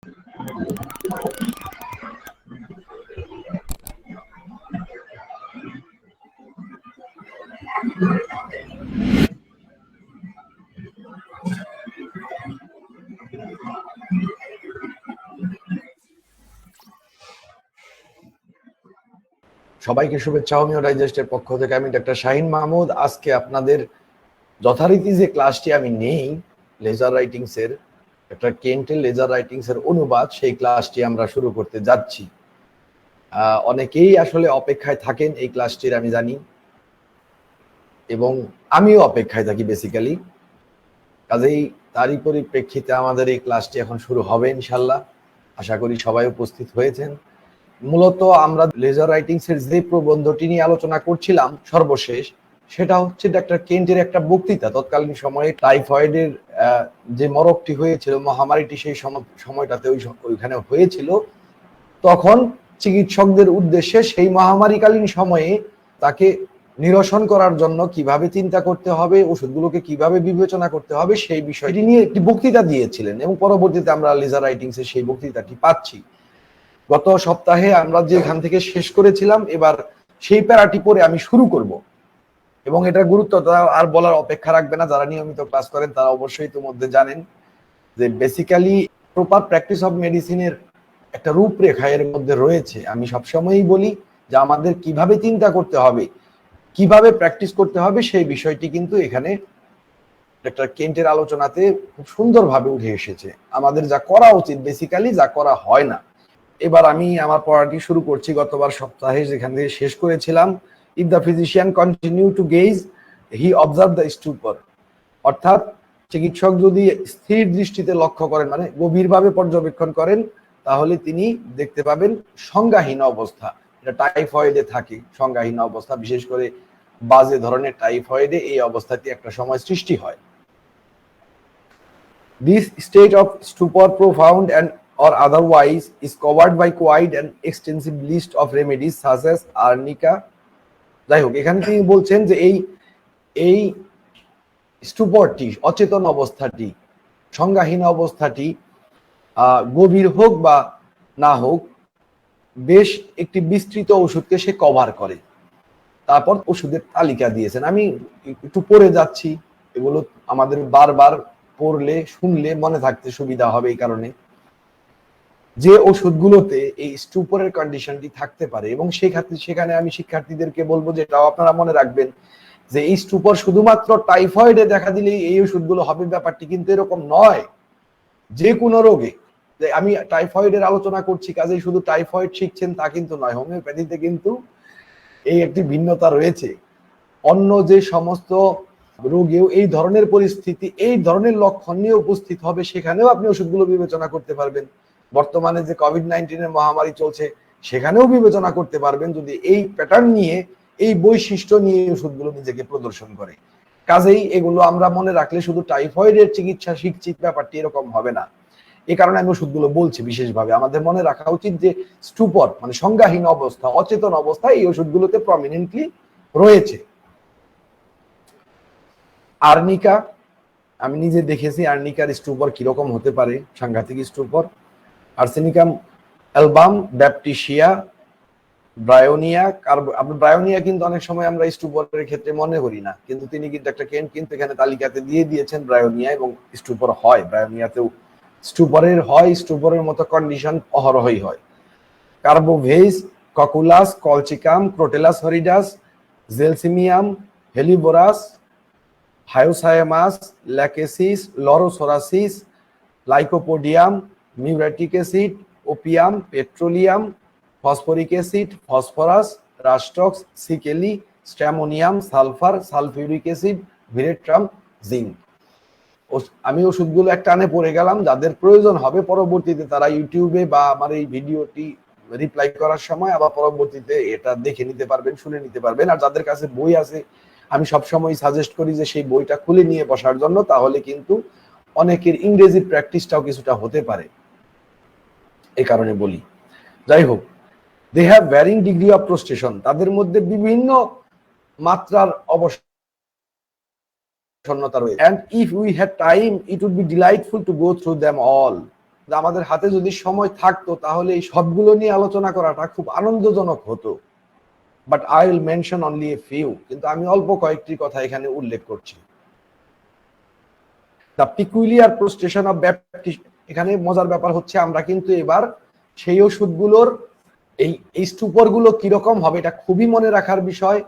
সবাইকে শুভেচ্ছা। হোমিও ডাইজেস্টের পক্ষ থেকে আমি ডাক্তার শাহিন মাহমুদ। আজকে আপনাদের যথারীতি যে ক্লাসটি আমি নেই লেজার রাইটিংস এর, একটা কেন্টের লেজার রাইটিংস এর অনুবাদ, সেই ক্লাসটি আমরা শুরু করতে যাচ্ছি। অনেকেই আসলে অপেক্ষায় থাকেন এই ক্লাসটির, আমি জানি, এবং আমিও অপেক্ষায় থাকি বেসিক্যালি। কাজেই তারই পরিপ্রেক্ষিতে আমাদের এই ক্লাসটি এখন শুরু হবে ইনশাল্লাহ। আশা করি সবাই উপস্থিত হয়েছেন। মূলত আমরা লেজার রাইটিংস এর যে প্রবন্ধটি নিয়ে আলোচনা করছিলাম সর্বশেষ, সেটা হচ্ছে ডাক্তার কেন্টের একটা বক্তৃতা। তৎকালীন সময়ে টাইফয়েডের যে মরকটি হয়েছিল, মহামারীটি সেই সময়টাতে ওইখানে হয়েছিল। তখন চিকিৎসকদের উদ্দেশ্যে সেই মহামারীকালীন সময়ে তাকে নিরসন করার জন্য কিভাবে চিন্তা করতে হবে, ওষুধগুলোকে কিভাবে বিবেচনা করতে হবে, সেই বিষয়টি নিয়ে একটি বক্তৃতা দিয়েছিলেন, এবং পরবর্তীতে আমরা লেজার রাইটিংস এর সেই বক্তৃতাটি পাচ্ছি। গত সপ্তাহে আমরা যেখান থেকে শেষ করেছিলাম, এবার সেই প্যারাটি পরে আমি শুরু করব, এবং এটার গুরুত্ব আর বলার অপেক্ষা রাখবে না। যারা নিয়মিত ক্লাস করেন তারা অবশ্যই ইতিমধ্যে জানেন যে বেসিক্যালি প্রপার প্র্যাকটিস অফ মেডিসিনের একটা রূপরেখা এর মধ্যে রয়েছে। আমি সবসময়ই বলি যে আমাদের কিভাবে চিন্তা করতে হবে, কিভাবে প্র্যাকটিস করতে হবে, সেই বিষয়টি কিন্তু এখানে ডক্টর কেন্টের আলোচনাতে খুব সুন্দরভাবে উঠে এসেছে। আমাদের যা করা উচিত, বেসিক্যালি যা করা হয় না। এবার আমি আমার পড়াটি শুরু করছি গতবার সপ্তাহে যেখান থেকে শেষ করেছিলাম। If the physician continue to gaze he observe the stupor, অর্থাৎ চিকিৎসক যদি স্থির দৃষ্টিতে লক্ষ্য করেন, মানে গভীরভাবে পর্যবেক্ষণ করেন, তাহলে তিনি দেখতে পাবেন সংজ্ঞাহীন অবস্থা। এটা টাইফয়েডে থাকে সংজ্ঞাহীন অবস্থা, বিশেষ করে বাজে ধরনের টাইফয়েডে এই অবস্থাটি একটা সময় সৃষ্টি হয়। This state of stupor profound and or otherwise is covered by quite an extensive list of remedies such as arnica. যাই হোক, এখানে তিনি বলছেন যে এই স্টুপারটি, অচেতন অবস্থাটি, সংজ্ঞাহীন অবস্থাটি গভীর হোক বা না হোক, বেশ একটি বিস্তৃত ওষুধকে সে কভার করে। তারপর ওষুধের তালিকা দিয়েছেন, আমি একটু পড়ে যাচ্ছি, এগুলো আমাদের বারবার পড়লে শুনলে মনে থাকতে সুবিধা হবে। এই কারণে যে ওষুধগুলোতে এই স্টুপারের কন্ডিশনটি থাকতে পারে, এবং সেখানে আমি শিক্ষার্থীদেরকে বলবো যে এটাও আপনারা মনে রাখবেন যে এই স্টুপার শুধুমাত্র টাইফয়েডে দেখা দিলেই এই ওষুধগুলো হবে, ব্যাপারটি কিন্তু এরকম নয়। যে কোনো রোগে, যে আমি টাইফয়েডের আলোচনা করছি কাজেই শুধু টাইফয়েড শিখছেন তা কিন্তু নয়। হোমিওপ্যাথিতে কিন্তু এই একটি ভিন্নতা রয়েছে। অন্য যে সমস্ত রোগেও এই ধরনের পরিস্থিতি, এই ধরনের লক্ষণ নিয়ে উপস্থিত হবে, সেখানেও আপনি ওষুধগুলো বিবেচনা করতে পারবেন। বর্তমানে যে কোভিড-19 এর মহামারী চলছে, সেখানেও বিবেচনা করতে পারবেন যদি এই প্যাটার্ন নিয়ে, এই বৈশিষ্ট্য নিয়ে ওষুধগুলো নিজেকে প্রদর্শন করে। কাজেই এগুলো আমরা মনে রাখলে শুধু টাইফয়েডের চিকিৎসা শিখছি, ব্যাপারটি এরকম হবে না। এই কারণে আমি ওষুধগুলো বলছি বিশেষভাবে। আমাদের মনে রাখা উচিত যে স্টুপার মানে সংজ্ঞাহীন অবস্থা, অচেতন অবস্থা, এই ওষুধগুলোতে প্রমিনেন্টলি রয়েছে। আর্নিকা, আমি নিজে দেখেছি আর্নিকার স্টুপার কিরকম হতে পারে, সাংঘাতিক stupor. Arsenicum album, Baptisia, Bryonia. Bryonia কিন্তু অনেক সময় আমরা স্টুপারের ক্ষেত্রে মনে করি না, কিন্তু তিনি কিন্তু একটা কেন্ট কিন্তু এখানে তালিকাতে দিয়ে দিয়েছেন ব্রায়োনিয়া, এবং স্টুপার হয় ব্রায়োনিয়াতেও, স্টুপারের হয়, স্টুপারের মতো কন্ডিশন অহরহই হয়। Carbo veg, Cocculus, Colchicum, Crotalus horridus, Gelsemium, Helleborus, Hyoscyamus, Lachesis, Laurocerasus, Lycopodium, muriatic acid, Opium, Petroleum, phosphoric acid, Phosphorus, Rhus tox, Secale, Stramonium, Sulphur, sulphuric acid, Veratrum, zinc. আমি ওষুধগুলো এক টানে পড়ে গেলাম, যাদের প্রয়োজন হবে পরবর্তীতে তারা ইউটিউবে বা আমার এই ভিডিওটি রিপ্লাই করার সময় আবার পরবর্তীতে এটা দেখে নিতে পারবেন, শুনে নিতে পারবেন। আর যাদের কাছে বই আছে, আমি সবসময় সাজেস্ট করি যে সেই বইটা খুলে নিয়ে বসার জন্য, তাহলে কিন্তু অনেকের ইংরেজি প্র্যাকটিসটাও কিছুটা হতে পারে, এই কারণে বলি। যাই হোক, they have varying degree of prostration, তাদের মধ্যে বিভিন্ন মাত্রার অবসন্নতা রয়েছে। And if we had time, it would be delightful to go through them all. আমাদের হাতে যদি সময় থাকতো তাহলে এই সবগুলো নিয়ে আলোচনা করাটা খুব আনন্দজনক হতো, but I will mention only a few, কিন্তু আমি অল্প কয়েকটি কথা এখানে উল্লেখ করছি। The peculiar prostration of Baptist, এখানে মজার ব্যাপার হচ্ছে আমরা কিন্তু এবার সেই ওষুধগুলোর এই স্টুপরগুলো কিরকম হবে এটা খুবই মনে রাখার বিষয়,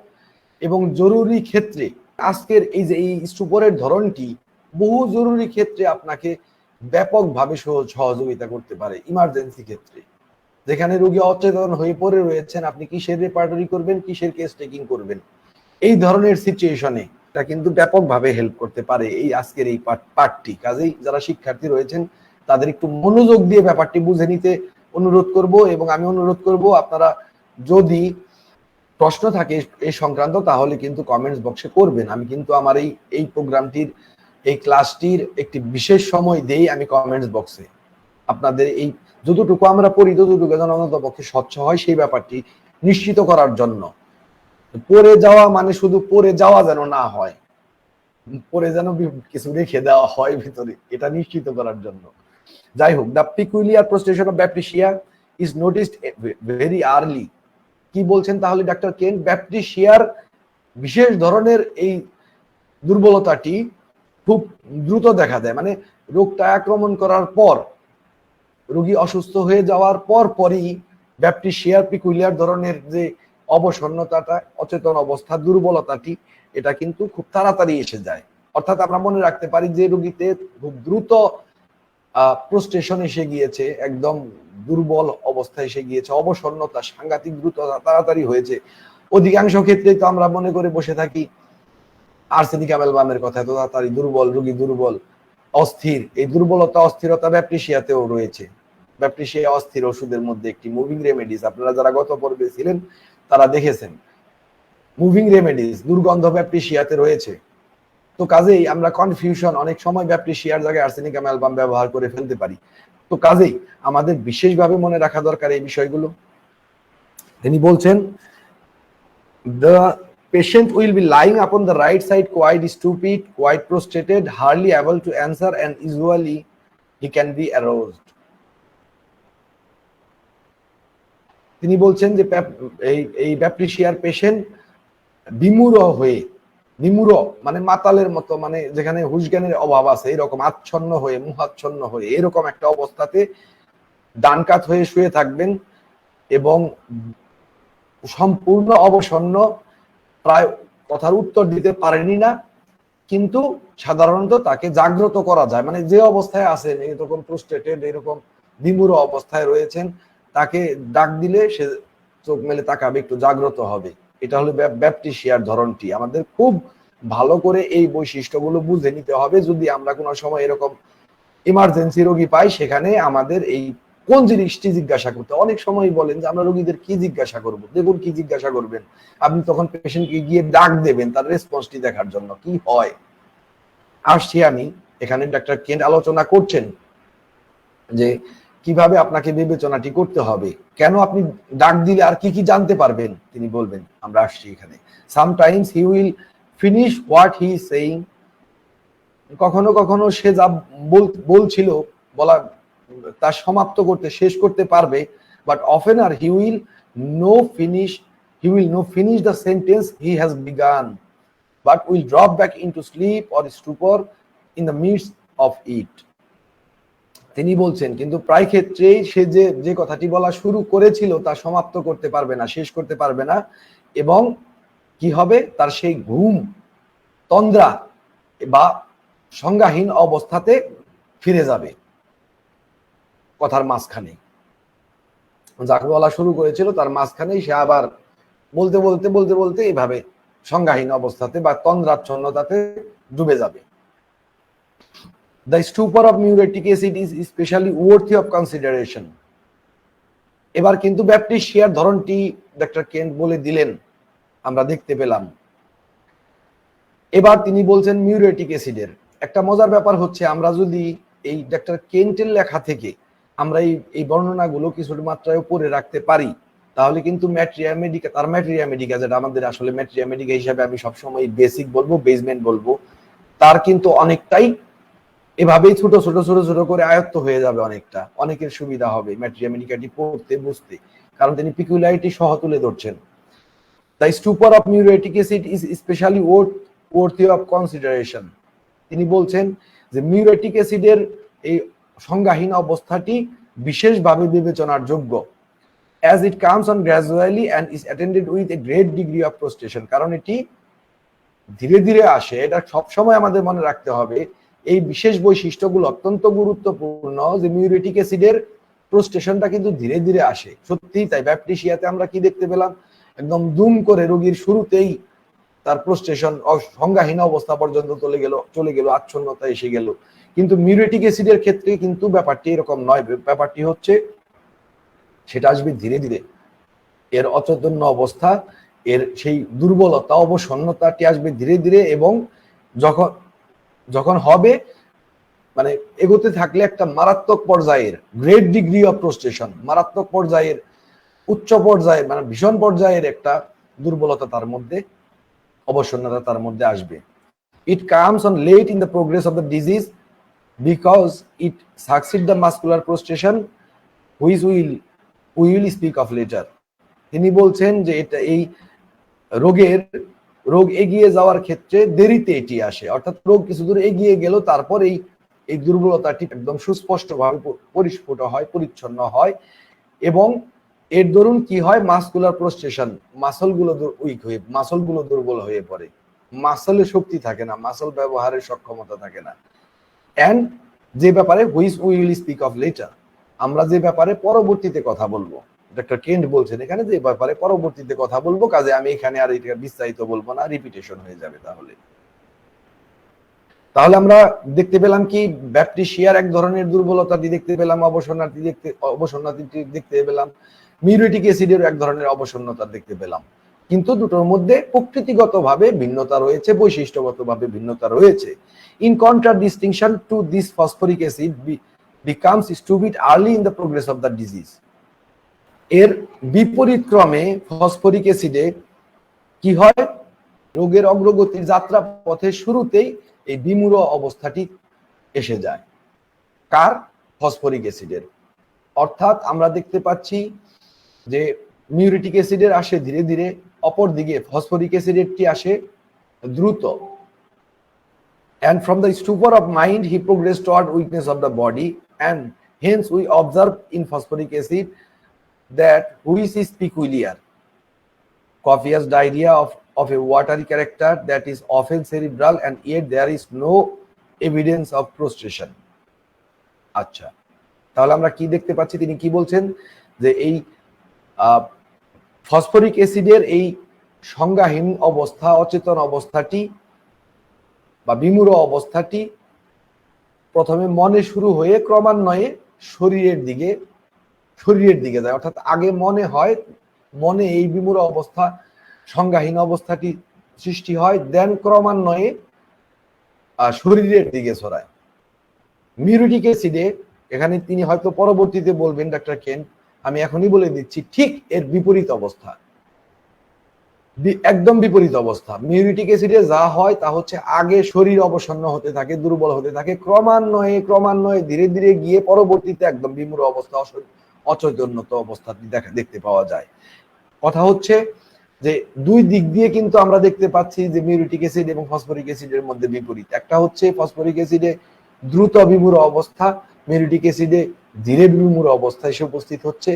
এবং জরুরি ক্ষেত্রে আজকের এই যে এই স্টুপরের ধরনটি বহু জরুরি ক্ষেত্রে আপনাকে ব্যাপকভাবে সহযোগিতা করতে পারে। ইমার্জেন্সি ক্ষেত্রে যেখানে রোগী অচেতন হয়ে পড়ে রয়েছেন, আপনি কিসের রেপার্টরি করবেন, কিসের কেস টেকিং করবেন, এই ধরনের সিচুয়েশনে এটা কিন্তু ব্যাপকভাবে হেল্প করতে পারে এই আজকের এই পার্টটি। কাজেই যারা শিক্ষার্থী রয়েছেন তাদের একটু মনোযোগ দিয়ে ব্যাপারটি বুঝে নিতে অনুরোধ করব, এবং আমি অনুরোধ করব আপনারা যদি প্রশ্ন থাকে এই সংক্রান্ত তাহলে কিন্তু কমেন্টস বক্সে করবেন। আমি কিন্তু আমার এই প্রোগ্রামটির এই ক্লাসটির একটি বিশেষ সময় দেই আমি কমেন্টস বক্সে, আপনাদের এই যতটুকু আমরা পড়ি ততটুকু যেন অন্ততপক্ষে স্বচ্ছ হয় সেই ব্যাপারটি নিশ্চিত করার জন্য। পড়ে যাওয়া মানে শুধু পড়ে যাওয়া যেন না হয়, পড়ে যেন কিছু রেখে দেওয়া হয় ভিতরে, এটা নিশ্চিত করার জন্য। যাই হোক, the peculiar prostration of Baptisia is noticed very early. কি বলছেন তাহলে ডাক্তার কেন্ট? ব্যাপটিশিয়ার বিশেষ ধরনের এই দুর্বলতাটি খুব দ্রুত দেখা দেয়, মানে রোগটা আক্রমণ করার পর, রোগী অসুস্থ হয়ে যাওয়ার পরই ব্যাপটিশিয়ার পিকুলিয়ার ধরনের যে অবসন্নতাটা, অচেতন অবস্থা, দুর্বলতাটি, এটা কিন্তু খুব তাড়াতাড়ি এসে যায়। অর্থাৎ আমরা মনে রাখতে পারি যে রোগীতে খুব দ্রুত প্রোস্টেশন এসে গিয়েছে, একদম দুর্বল অবস্থায় এসে গিয়েছে, অবসন্নতা সাংঘাতিক দ্রুত তাড়াতাড়ি হয়েছে, অধিকাংশ ক্ষেত্রেই তো আমরা মনে করে বসে থাকি আর্সেনিক অ্যামেলবামের কথা, এত তাড়াতাড়ি দুর্বল রোগী, দুর্বল, অস্থির। এই দুর্বলতা, অস্থিরতা ব্যাপটিশিয়াতেও রয়েছে। ব্যাপটিশিয়া অস্থির ওষুধের মধ্যে একটি। মুভিং রেমেডিস, আপনারা যারা গত পর্বে ছিলেন তারা দেখেছেন মুভিং রেমেডিস দুর্গন্ধ ব্যাপটিশিয়াতে রয়েছে। তো কাজেই আমরা কনফিউশন অনেক সময় ব্যাপটিশিয়ার জায়গায় আর্সেনিক অ্যামেলবাম ব্যবহার করে ফেলতে পারি। তো কাজেই আমাদের বিশেষভাবে মনে রাখা দরকার এই বিষয়গুলো। তিনি বলছেন the patient will be lying upon the right side, quite stupid, quite prostrated, hardly able to answer, and usually he can be aroused. তিনি বলছেন যে এই ব্যাপটিশিয়ার পেশেন্ট বিমূঢ় মানে মাতালের মতো, মানে যেখানে হুঁশজ্ঞানের অভাব আছে এরকম আচ্ছন্ন হয়ে, মুহাচ্ছন্ন হয়ে এরকম একটা অবস্থাতে ডান কাত হয়ে শুয়ে থাকবেন, এবং সম্পূর্ণ অবসন্ন, প্রায় কথার উত্তর দিতে পারেনি না, কিন্তু সাধারণত তাকে জাগ্রত করা যায়, মানে যে অবস্থায় আছেন এরকম প্রোস্টেটেড, এরকম বিমূঢ় অবস্থায় রয়েছেন, তাকে ডাক দিলে সে চোখ মেলে তাকাবে, একটু জাগ্রত হবে। এটা হলো ব্যাপটিশিয়ার ধরনটি। আমাদের খুব ভালো করে এই বৈশিষ্ট্যগুলো বুঝে নিতে হবে যদি আমরা কোনো সময় এরকম ইমার্জেন্সি রোগী পাই, সেখানে আমাদের এই কোন জিনিসটি জিজ্ঞাসা করতে। অনেক সময় বলেন যে আমরা রোগীদের কি জিজ্ঞাসা করব, দেখুন কি জিজ্ঞাসা করবেন আপনি, তখন পেশেন্টকে গিয়ে ডাক দেবেন তার রেসপন্সটি দেখার জন্য কি হয়। আসছি আমি এখানে, ডাক্তার কেন্ট আলোচনা করছেন যে কিভাবে আপনাকে বিবেচনাটি করতে হবে, কেন আপনি ডাক দিলে আর কি কি জানতে পারবেন তিনি বলবেন। আমরা আসছি এখানে। Sometimes he will finish what he is saying, কখনো কখনো সে যা বলছিল বলা তার সমাপ্ত করতে, শেষ করতে পারবে, but oftener he will no finish the sentence he has begun, but will drop back into sleep or stupor in the midst of it. তিনি বলছেন কিন্তু প্রায় ক্ষেত্রেই সে যে কথাটি বলা শুরু করেছিল তা সমাপ্ত করতে পারবে না, শেষ করতে পারবে না, এবং কি হবে, তার সেই ঘুম, তন্দ্রা বা সংজ্ঞাহীন অবস্থাতে ফিরে যাবে কথার মাঝখানে। যাকে বলা শুরু করেছিল তার মাঝখানেই সে আবার বলতে বলতে বলতে বলতে এইভাবে সংজ্ঞাহীন অবস্থাতে বা তন্দ্রাচ্ছন্নতাতে ডুবে যাবে। The stupor of muriatic acid is especially worthy of consideration. এবার কিন্তু ব্যাপটিশিয়ার ধরনটি ডক্টর কেন্ট বলে দিলেন, আমরা দেখতে পেলাম। এবার তিনি বলছেন মিউরেটিক অ্যাসিডের। একটা মজার ব্যাপার হচ্ছে, আমরা যদি এই ডক্টর কেন্টের লেখা থেকে আমরা এই বর্ণনাগুলো কিছু মাত্রায় পড়ে রাখতে পারি, তাহলে কিন্তু ম্যাট্রিয়া মেডিকা, তার ম্যাট্রিয়া মেডিকা, যেটা আমাদের আসলে ম্যাট্রিয়া মেডিকা হিসাবে আমি সবসময় বেসিক বলবো, বেসমেন্ট বলবো, তার কিন্তু অনেকটাই এভাবেই ছোট ছোট ছোট ছোট করে আয়ত্ত হয়ে যাবে, অনেকটা, অনেকের সুবিধা হবে ম্যাট্রিয়া মেডিকাটি পড়তে বুঝতে, কারণ তিনি পিকুলারিটি সহ তুলে ধরছেন। The stupor of muriatic acid is specially worthy of consideration. তিনি বলছেন যে মিউরেটিক অ্যাসিডের এই সংজ্ঞাহীন অবস্থাটি বিশেষভাবে বিবেচনার যোগ্য। As it comes on gradually and is attended with a great degree of prostration, কারণ এটি ধীরে ধীরে আসে, এটা সবসময় আমাদের মনে রাখতে হবে। এই বিশেষ বৈশিষ্ট্যগুলো অত্যন্ত গুরুত্বপূর্ণ, যে মিউরেটিক অ্যাসিডের প্রোস্টেশনটা কিন্তু ধীরে ধীরে আসে। সত্যিই তাই, ব্যাপটিশিয়াতে আমরা কি দেখতে পেলাম, একদম দুম করে রোগীর শুরুতেই তার প্রোস্টেশন সংজ্ঞাহীন অবস্থা পর্যন্ত চলে গেল, আচ্ছন্নতা এসে গেল। কিন্তু মিউরেটিক অ্যাসিডের ক্ষেত্রে কিন্তু ব্যাপারটি এরকম নয়। ব্যাপারটি হচ্ছে সেটা আসবে ধীরে ধীরে, এর অচৈতন্য অবস্থা, এর সেই দুর্বলতা, অবসন্নতাটি আসবে ধীরে ধীরে, এবং যখন যখন হবে মানে এগোতে থাকলে একটা মারাত্মক পর্যায়ের গ্রেট ডিগ্রি অফ প্রোস্টেশন, মারাত্মক পর্যায়ের, উচ্চ পর্যায়ের, মানে ভীষণ পর্যায়ের একটা দুর্বলতা তার মধ্যে, অবসন্নতা তার মধ্যে আসবে। It comes on late in the progress of the disease because it succeed the muscular prostration which we will speak of later. তিনি বলছেন যে এটা এই রোগ এগিয়ে যাওয়ার ক্ষেত্রে দেরিতে এটি আসে, অর্থাৎ রোগ কিছু দূর এগিয়ে গেল, তারপর এই দুর্বলতাটি একদম সুস্পষ্টভাবে পরিস্ফুট হয়, পরিচ্ছন্ন হয়, এবং এর দরুন কি হয়, মাসকুলার প্রোস্টেশন, মাসলগুলো উইক হয়ে, মাসলগুলো দুর্বল হয়ে পড়ে, মাসলে শক্তি থাকে না, মাসল ব্যবহারের সক্ষমতা থাকে না। এন্ড যে ব্যাপারে which we will speak of letter, আমরা যে ব্যাপারে পরবর্তীতে কথা বলবো, ডক্টর কেন্ট বলছেন এখানে যে ব্যাপারে পরবর্তীতে কথা বলবো, কাজে আমি এখানে আর এটা বিস্তারিত বলবো না, রিপিটেশন হয়ে যাবে। তাহলে আমরা দেখতে পেলাম কি, ব্যাপটিশিয়ার এক ধরনের দুর্বলতাটি দেখতে পেলাম, অবসন্নতি দেখতে পেলাম, মিউরেটিক অ্যাসিডের এক ধরনের অবসন্নতা দেখতে পেলাম। কিন্তু দুটোর মধ্যে প্রকৃতিগতভাবে ভিন্নতা রয়েছে, বৈশিষ্ট্যগতভাবে ভিন্নতা রয়েছে। In contradistinction to this phosphoric acid becomes stupid early in the progress of the disease. এর বিপরীত ক্রমে ফসফরিক অ্যাসিডে কি হয়, রোগের অগ্রগতির যাত্রা পথে শুরুতেই এই বিমূঢ় অবস্থাটি এসে যায়। কার? ফসফরিক অ্যাসিডের। অর্থাৎ আমরা দেখতে পাচ্ছি যে মিউরেটিক অ্যাসিডের আসে ধীরে ধীরে, অপরদিকে ফসফরিক অ্যাসিডেরটি আসে দ্রুত। And from the stupor of mind he progressed toward weakness of the body, and hence we observe in phosphoric acid that which is peculiar, copious diarrhea of a watery character that is often cerebral, and yet there is no evidence of prostration. আচ্ছা, তাহলে আমরা কি দেখতে পাচ্ছি, তিনি কি বলছেন যে এই ফসফরিক অ্যাসিডের এই সংজ্ঞাহীন অবস্থা, অচেতন অবস্থাটি বা বিমূঢ় অবস্থাটি প্রথমে মনে শুরু হয়ে ক্রমান্বয়ে শরীরের দিকে যায়। অর্থাৎ আগে মনে হয়, মনে এই বিমূঢ় অবস্থা, সংজ্ঞাহীন অবস্থাটি সৃষ্টি হয়, দেন ক্রমান্বয়ে শরীরের দিকে ছড়ায়। মিউরেটিক অ্যাসিডে, এখানে তিনি হয়তো পরবর্তীতে বলবেন ডক্টর কেন, আমি এখনই বলে দিচ্ছি, ঠিক এর বিপরীত অবস্থা, একদম বিপরীত অবস্থা। মিউরেটিক অ্যাসিডে যা হয় তা হচ্ছে আগে শরীর অবসন্ন হতে থাকে, দুর্বল হতে থাকে, ক্রমান্বয়ে ধীরে ধীরে গিয়ে পরবর্তীতে একদম বিমূঢ় অবস্থা, অচৈতন্য অবস্থাটি দেখতে পাওয়া যায়। কথা হচ্ছে যে দুই দিক দিয়ে কিন্তু আমরা দেখতে পাচ্ছি যে মিউরেটিক অ্যাসিড এবং ফসফরিক অ্যাসিডের মধ্যে বিপরীত। একটা হচ্ছে ফসফরিক অ্যাসিডে দ্রুত বিমূঢ় অবস্থা, মিউরেটিক অ্যাসিডে ধীরে বিমূঢ় অবস্থা এসে উপস্থিত হচ্ছে।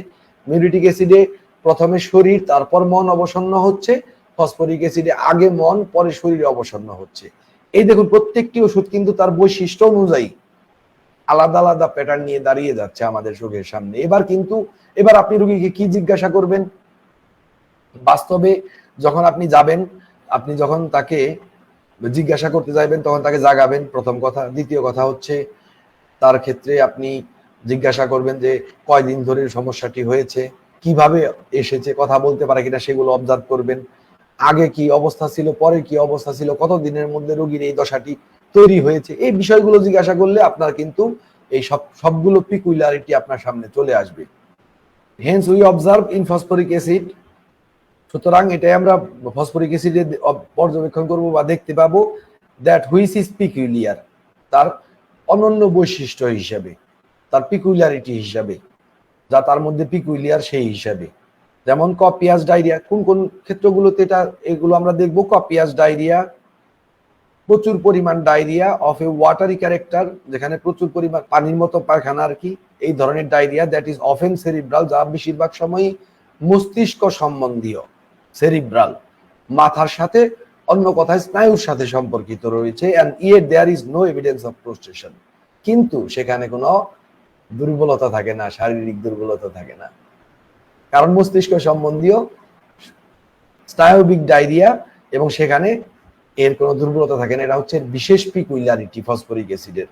মিউরেটিক অ্যাসিডে প্রথমে শরীর, তারপর মন অবসন্ন হচ্ছে, ফসফরিক অ্যাসিডে আগে মন, পরে শরীর অবসন্ন হচ্ছে। এই দেখুন, প্রত্যেকটি ওষুধ কিন্তু তার বৈশিষ্ট্য অনুযায়ী আলাদা আলাদা প্যাটার্ন নিয়ে দাঁড়িয়ে যাচ্ছে আমাদের চোখের সামনে। এবার আপনি রোগীকে কি জিজ্ঞাসা করবেন? বাস্তবে যখন আপনি যাবেন, আপনি যখন তাকে জিজ্ঞাসা করতে যাবেন, তখন তাকে জাগাবেন, প্রথম কথা। দ্বিতীয় কথা হচ্ছে, তার ক্ষেত্রে আপনি জিজ্ঞাসা করবেন যে কয়দিন ধরে সমস্যাটি হয়েছে, কিভাবে এসেছে, কথা বলতে পারে কিনা, সেগুলো অবজার্ভ করবেন। আগে কি অবস্থা ছিল, পরে কি অবস্থা ছিল, কত দিনের মধ্যে রোগীর এই দশাটি তৈরি হয়েছে, এই বিষয়গুলো জিজ্ঞাসা করলে আপনার কিন্তু এই সবগুলো পিকুলারিটি আপনার সামনে চলে আসবে। Haynes we observe in phosphoric acid, সুতরাং এটাই আমরা ফসফরিক অ্যাসিডে পর্যবেক্ষণ করব বা দেখতে পাবো, দ্যাট হুইচ ইজ পিকুলিয়ার, তার অনন্য বৈশিষ্ট্য হিসাবে, তার পিকুলিয়ারিটি হিসাবে, যা তার মধ্যে পিকুলিয়ার সেই হিসাবে। যেমন কপিয়াস ডায়রিয়া, কোন কোন ক্ষেত্রগুলোতে এগুলো আমরা দেখবো। কপিয়াস ডায়রিয়া, প্রচুর পরিমাণ diarrhoea of A watery character, যেখানে প্রচুর পরিমাণ পানির মতো পায়খানা আর কি, এই ধরনের diarrhoea that is often cerebral, যা বেশিরভাগ সময়ই মস্তিষ্ক সম্বন্ধীয়। সেরিব্রাল, মাথার সাথে, অন্য কথায় স্নায়ুর সাথে সম্পর্কিত রয়েছে। And yet there is no evidence of prostration, কিন্তু সেখানে কোনো দুর্বলতা থাকে না, শারীরিক দুর্বলতা থাকে না, কারণ মস্তিষ্ক সম্বন্ধীয় স্নায়বিক ডায়রিয়া, এবং সেখানে এর কোনো দুর্বলতা থাকে না। এটা হচ্ছে বিশেষ পিকুলিয়ারিটি ফসফরিক অ্যাসিডের,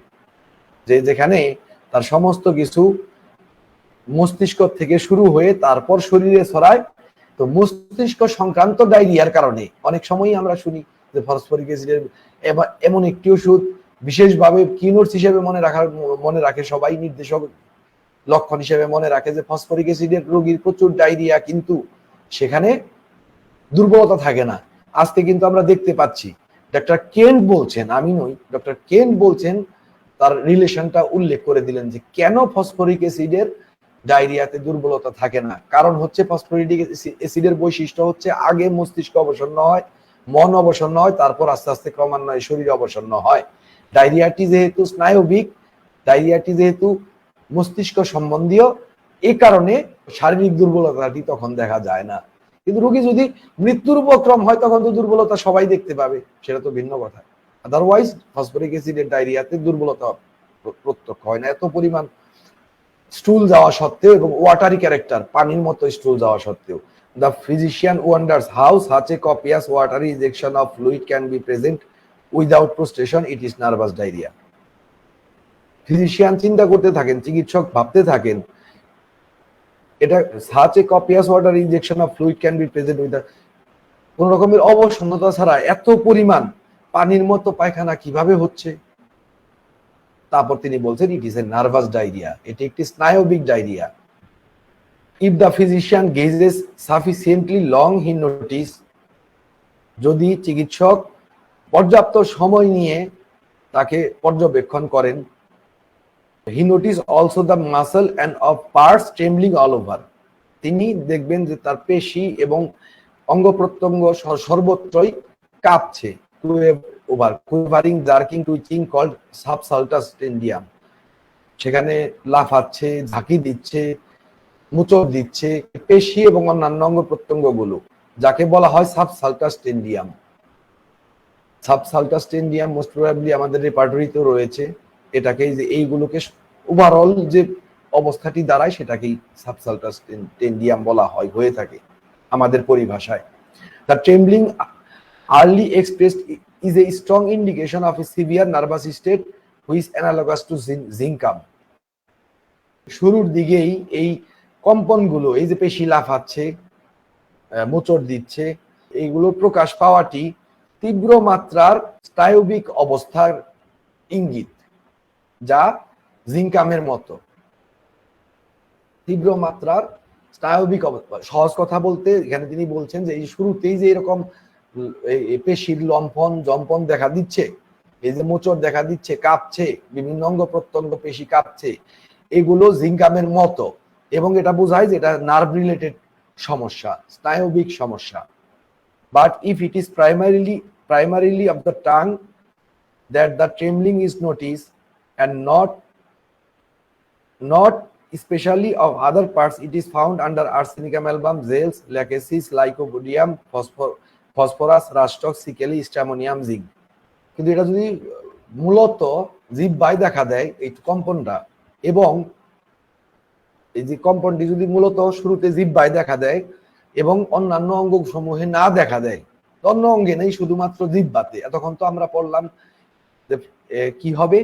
যে যেখানে তার সমস্ত কিছু মস্তিষ্ক থেকে শুরু হয়ে তারপর শরীরে ছড়ায়। তো মস্তিষ্ক সংক্রান্ত ডায়রিয়ার কারণে অনেক সময়ই আমরা শুনি যে ফসফরিক অ্যাসিডের এমন একটি ওষুধ বিশেষভাবে কিনোটস হিসেবে মনে রাখে সবাই, নির্দেশক লক্ষণ হিসেবে মনে রাখে যে ফসফরিক অ্যাসিডের রোগীর প্রচুর ডায়রিয়া, কিন্তু সেখানে দুর্বলতা থাকে না। আজকে কিন্তু আমরা দেখতে পাচ্ছি ডক্টর কেন্ট বলছেন, আমি নই, ডক্টর কেন্ট বলছেন, তার রিলেশনটা উল্লেখ করে দিলেন যে কেন ফসফরিক অ্যাসিডের ডায়রিয়াতে দুর্বলতা থাকে না। কারণ হচ্ছে ফসফরিক অ্যাসিডের বৈশিষ্ট্য হচ্ছে আগে মস্তিষ্ক অবসন্ন হয়, মন অবসন্ন হয়, তারপর আস্তে আস্তে ক্রমান্বয়ে শরীর অবসন্ন হয়। ডায়রিয়াটি যেহেতু স্নায়বিক, ডায়রিয়াটি যেহেতু মস্তিষ্ক সম্বন্ধীয়, এ কারণে শারীরিক দুর্বলতাটি তখন দেখা যায় না। কিন্তু রোগী যদি মৃত্যুর উপক্রম হয় তখন তো দুর্বলতা সবাই দেখতে পাবে, সেটা তো ভিন্ন কথা। আদারওয়াইজ ফসফরিক অ্যাসিডের ডায়রিয়াতে দুর্বলতা প্রত্যক্ষ হয় না, এত পরিমাণ স্টুল যাওয়া সত্ত্বেও এবং ওয়াটারি ক্যারেক্টার, পানির মতো স্টুল যাওয়া সত্ত্বেও। The physician wonders how such a copious watery injection of fluid can be present without prostration, it is nervous diarrhoea. Physician চিন্তা করতে থাকেন, চিকিৎসক ভাবতে থাকেন, এটা such a copious water injection of fluid can be present with কোন রকমের অবসন্নতা ছাড়া এত পরিমাণ পানির মতো পায়খানা কিভাবে হচ্ছে। তারপর তিনি বলছেন it is a nervous diarrhoea, এটি একটি স্নায়বিক diarrhoea. If the physician guesses sufficiently long he notice, যদি চিকিৎসক পর্যাপ্ত সময় নিয়ে তাকে পর্যবেক্ষণ করেন, হি notice also the muscle and of parts trembling all over, তিনি দেখবেন যে তার পেশি এবং অঙ্গ প্রত্যঙ্গ সর্বত্রই কাঁপছে। ওভার কুইভারিং, জার্কিং, টুইচিং কল্ড সাবসালটাস টেন্ডিয়াম, সেখানে লাফাচ্ছে, ঝাঁকি দিচ্ছে, মুচড় দিচ্ছে পেশি এবং অন্যান্য অঙ্গ প্রত্যঙ্গ গুলো, যাকে বলা হয় সাবসালটাস টেন্ডিয়াম। সাবসালটাস টেন্ডিয়াম মোস্ট প্রবাবলি আমাদের রেপার্টরিতে রয়েছে। এটাকে যে এইগুলোকে ওভারঅল যে অবস্থাটি দাঁড়ায় সেটাকেই সাবসালটাস টেন্ডিয়াম বলা হয়, হয়ে থাকে আমাদের পরিভাষায়। The trembling early expressed is a strong indication of a severe nervous state which is analogous to zincum. শুরুর দিকেই এই কম্পনগুলো, এই যে পেশি লাফাচ্ছে, মোচড় দিচ্ছে, এইগুলো প্রকাশ পাওয়াটি তীব্র মাত্রার স্নায়বিক অবস্থার ইঙ্গিত, যা জিঙ্কামের মতো। তীব্র মাত্রার স্নায়বিক অবস্থা, সহজ কথা বলতে এখানে তিনি বলছেন যে এই শুরুতেই যে এরকম পেশির জম্পন দেখা দিচ্ছে, এই যে মোচড় দেখা দিচ্ছে, কাঁপছে, বিভিন্ন অঙ্গ প্রত্যঙ্গ পেশি কাঁপছে, এগুলো জিঙ্কামের মতো, এবং এটা বোঝায় যে এটা নার্ভ রিলেটেড সমস্যা, স্নায়বিক সমস্যা। But if it is primarily of the tongue that the trembling is noticed and not especially of other parts, it is found under arsenicum album, gels, lachesis, lycopodium, phosphorus, rastox, sickle, stramonium, zinc. কিন্তু এটা যদি মূলত জিহ্বায় দেখা দেয় এই কম্পনটা, এবং এই যে কম্পনটি যদি মূলত শুরুতে জিহ্বায় দেখা দেয় এবং অন্যান্য অঙ্গ সমূহে না দেখা দেয়, অন্য অঙ্গে নেই, শুধুমাত্র জিহ্বাতে, এতক্ষণ তো আমরা পড়লাম যে কি হবে,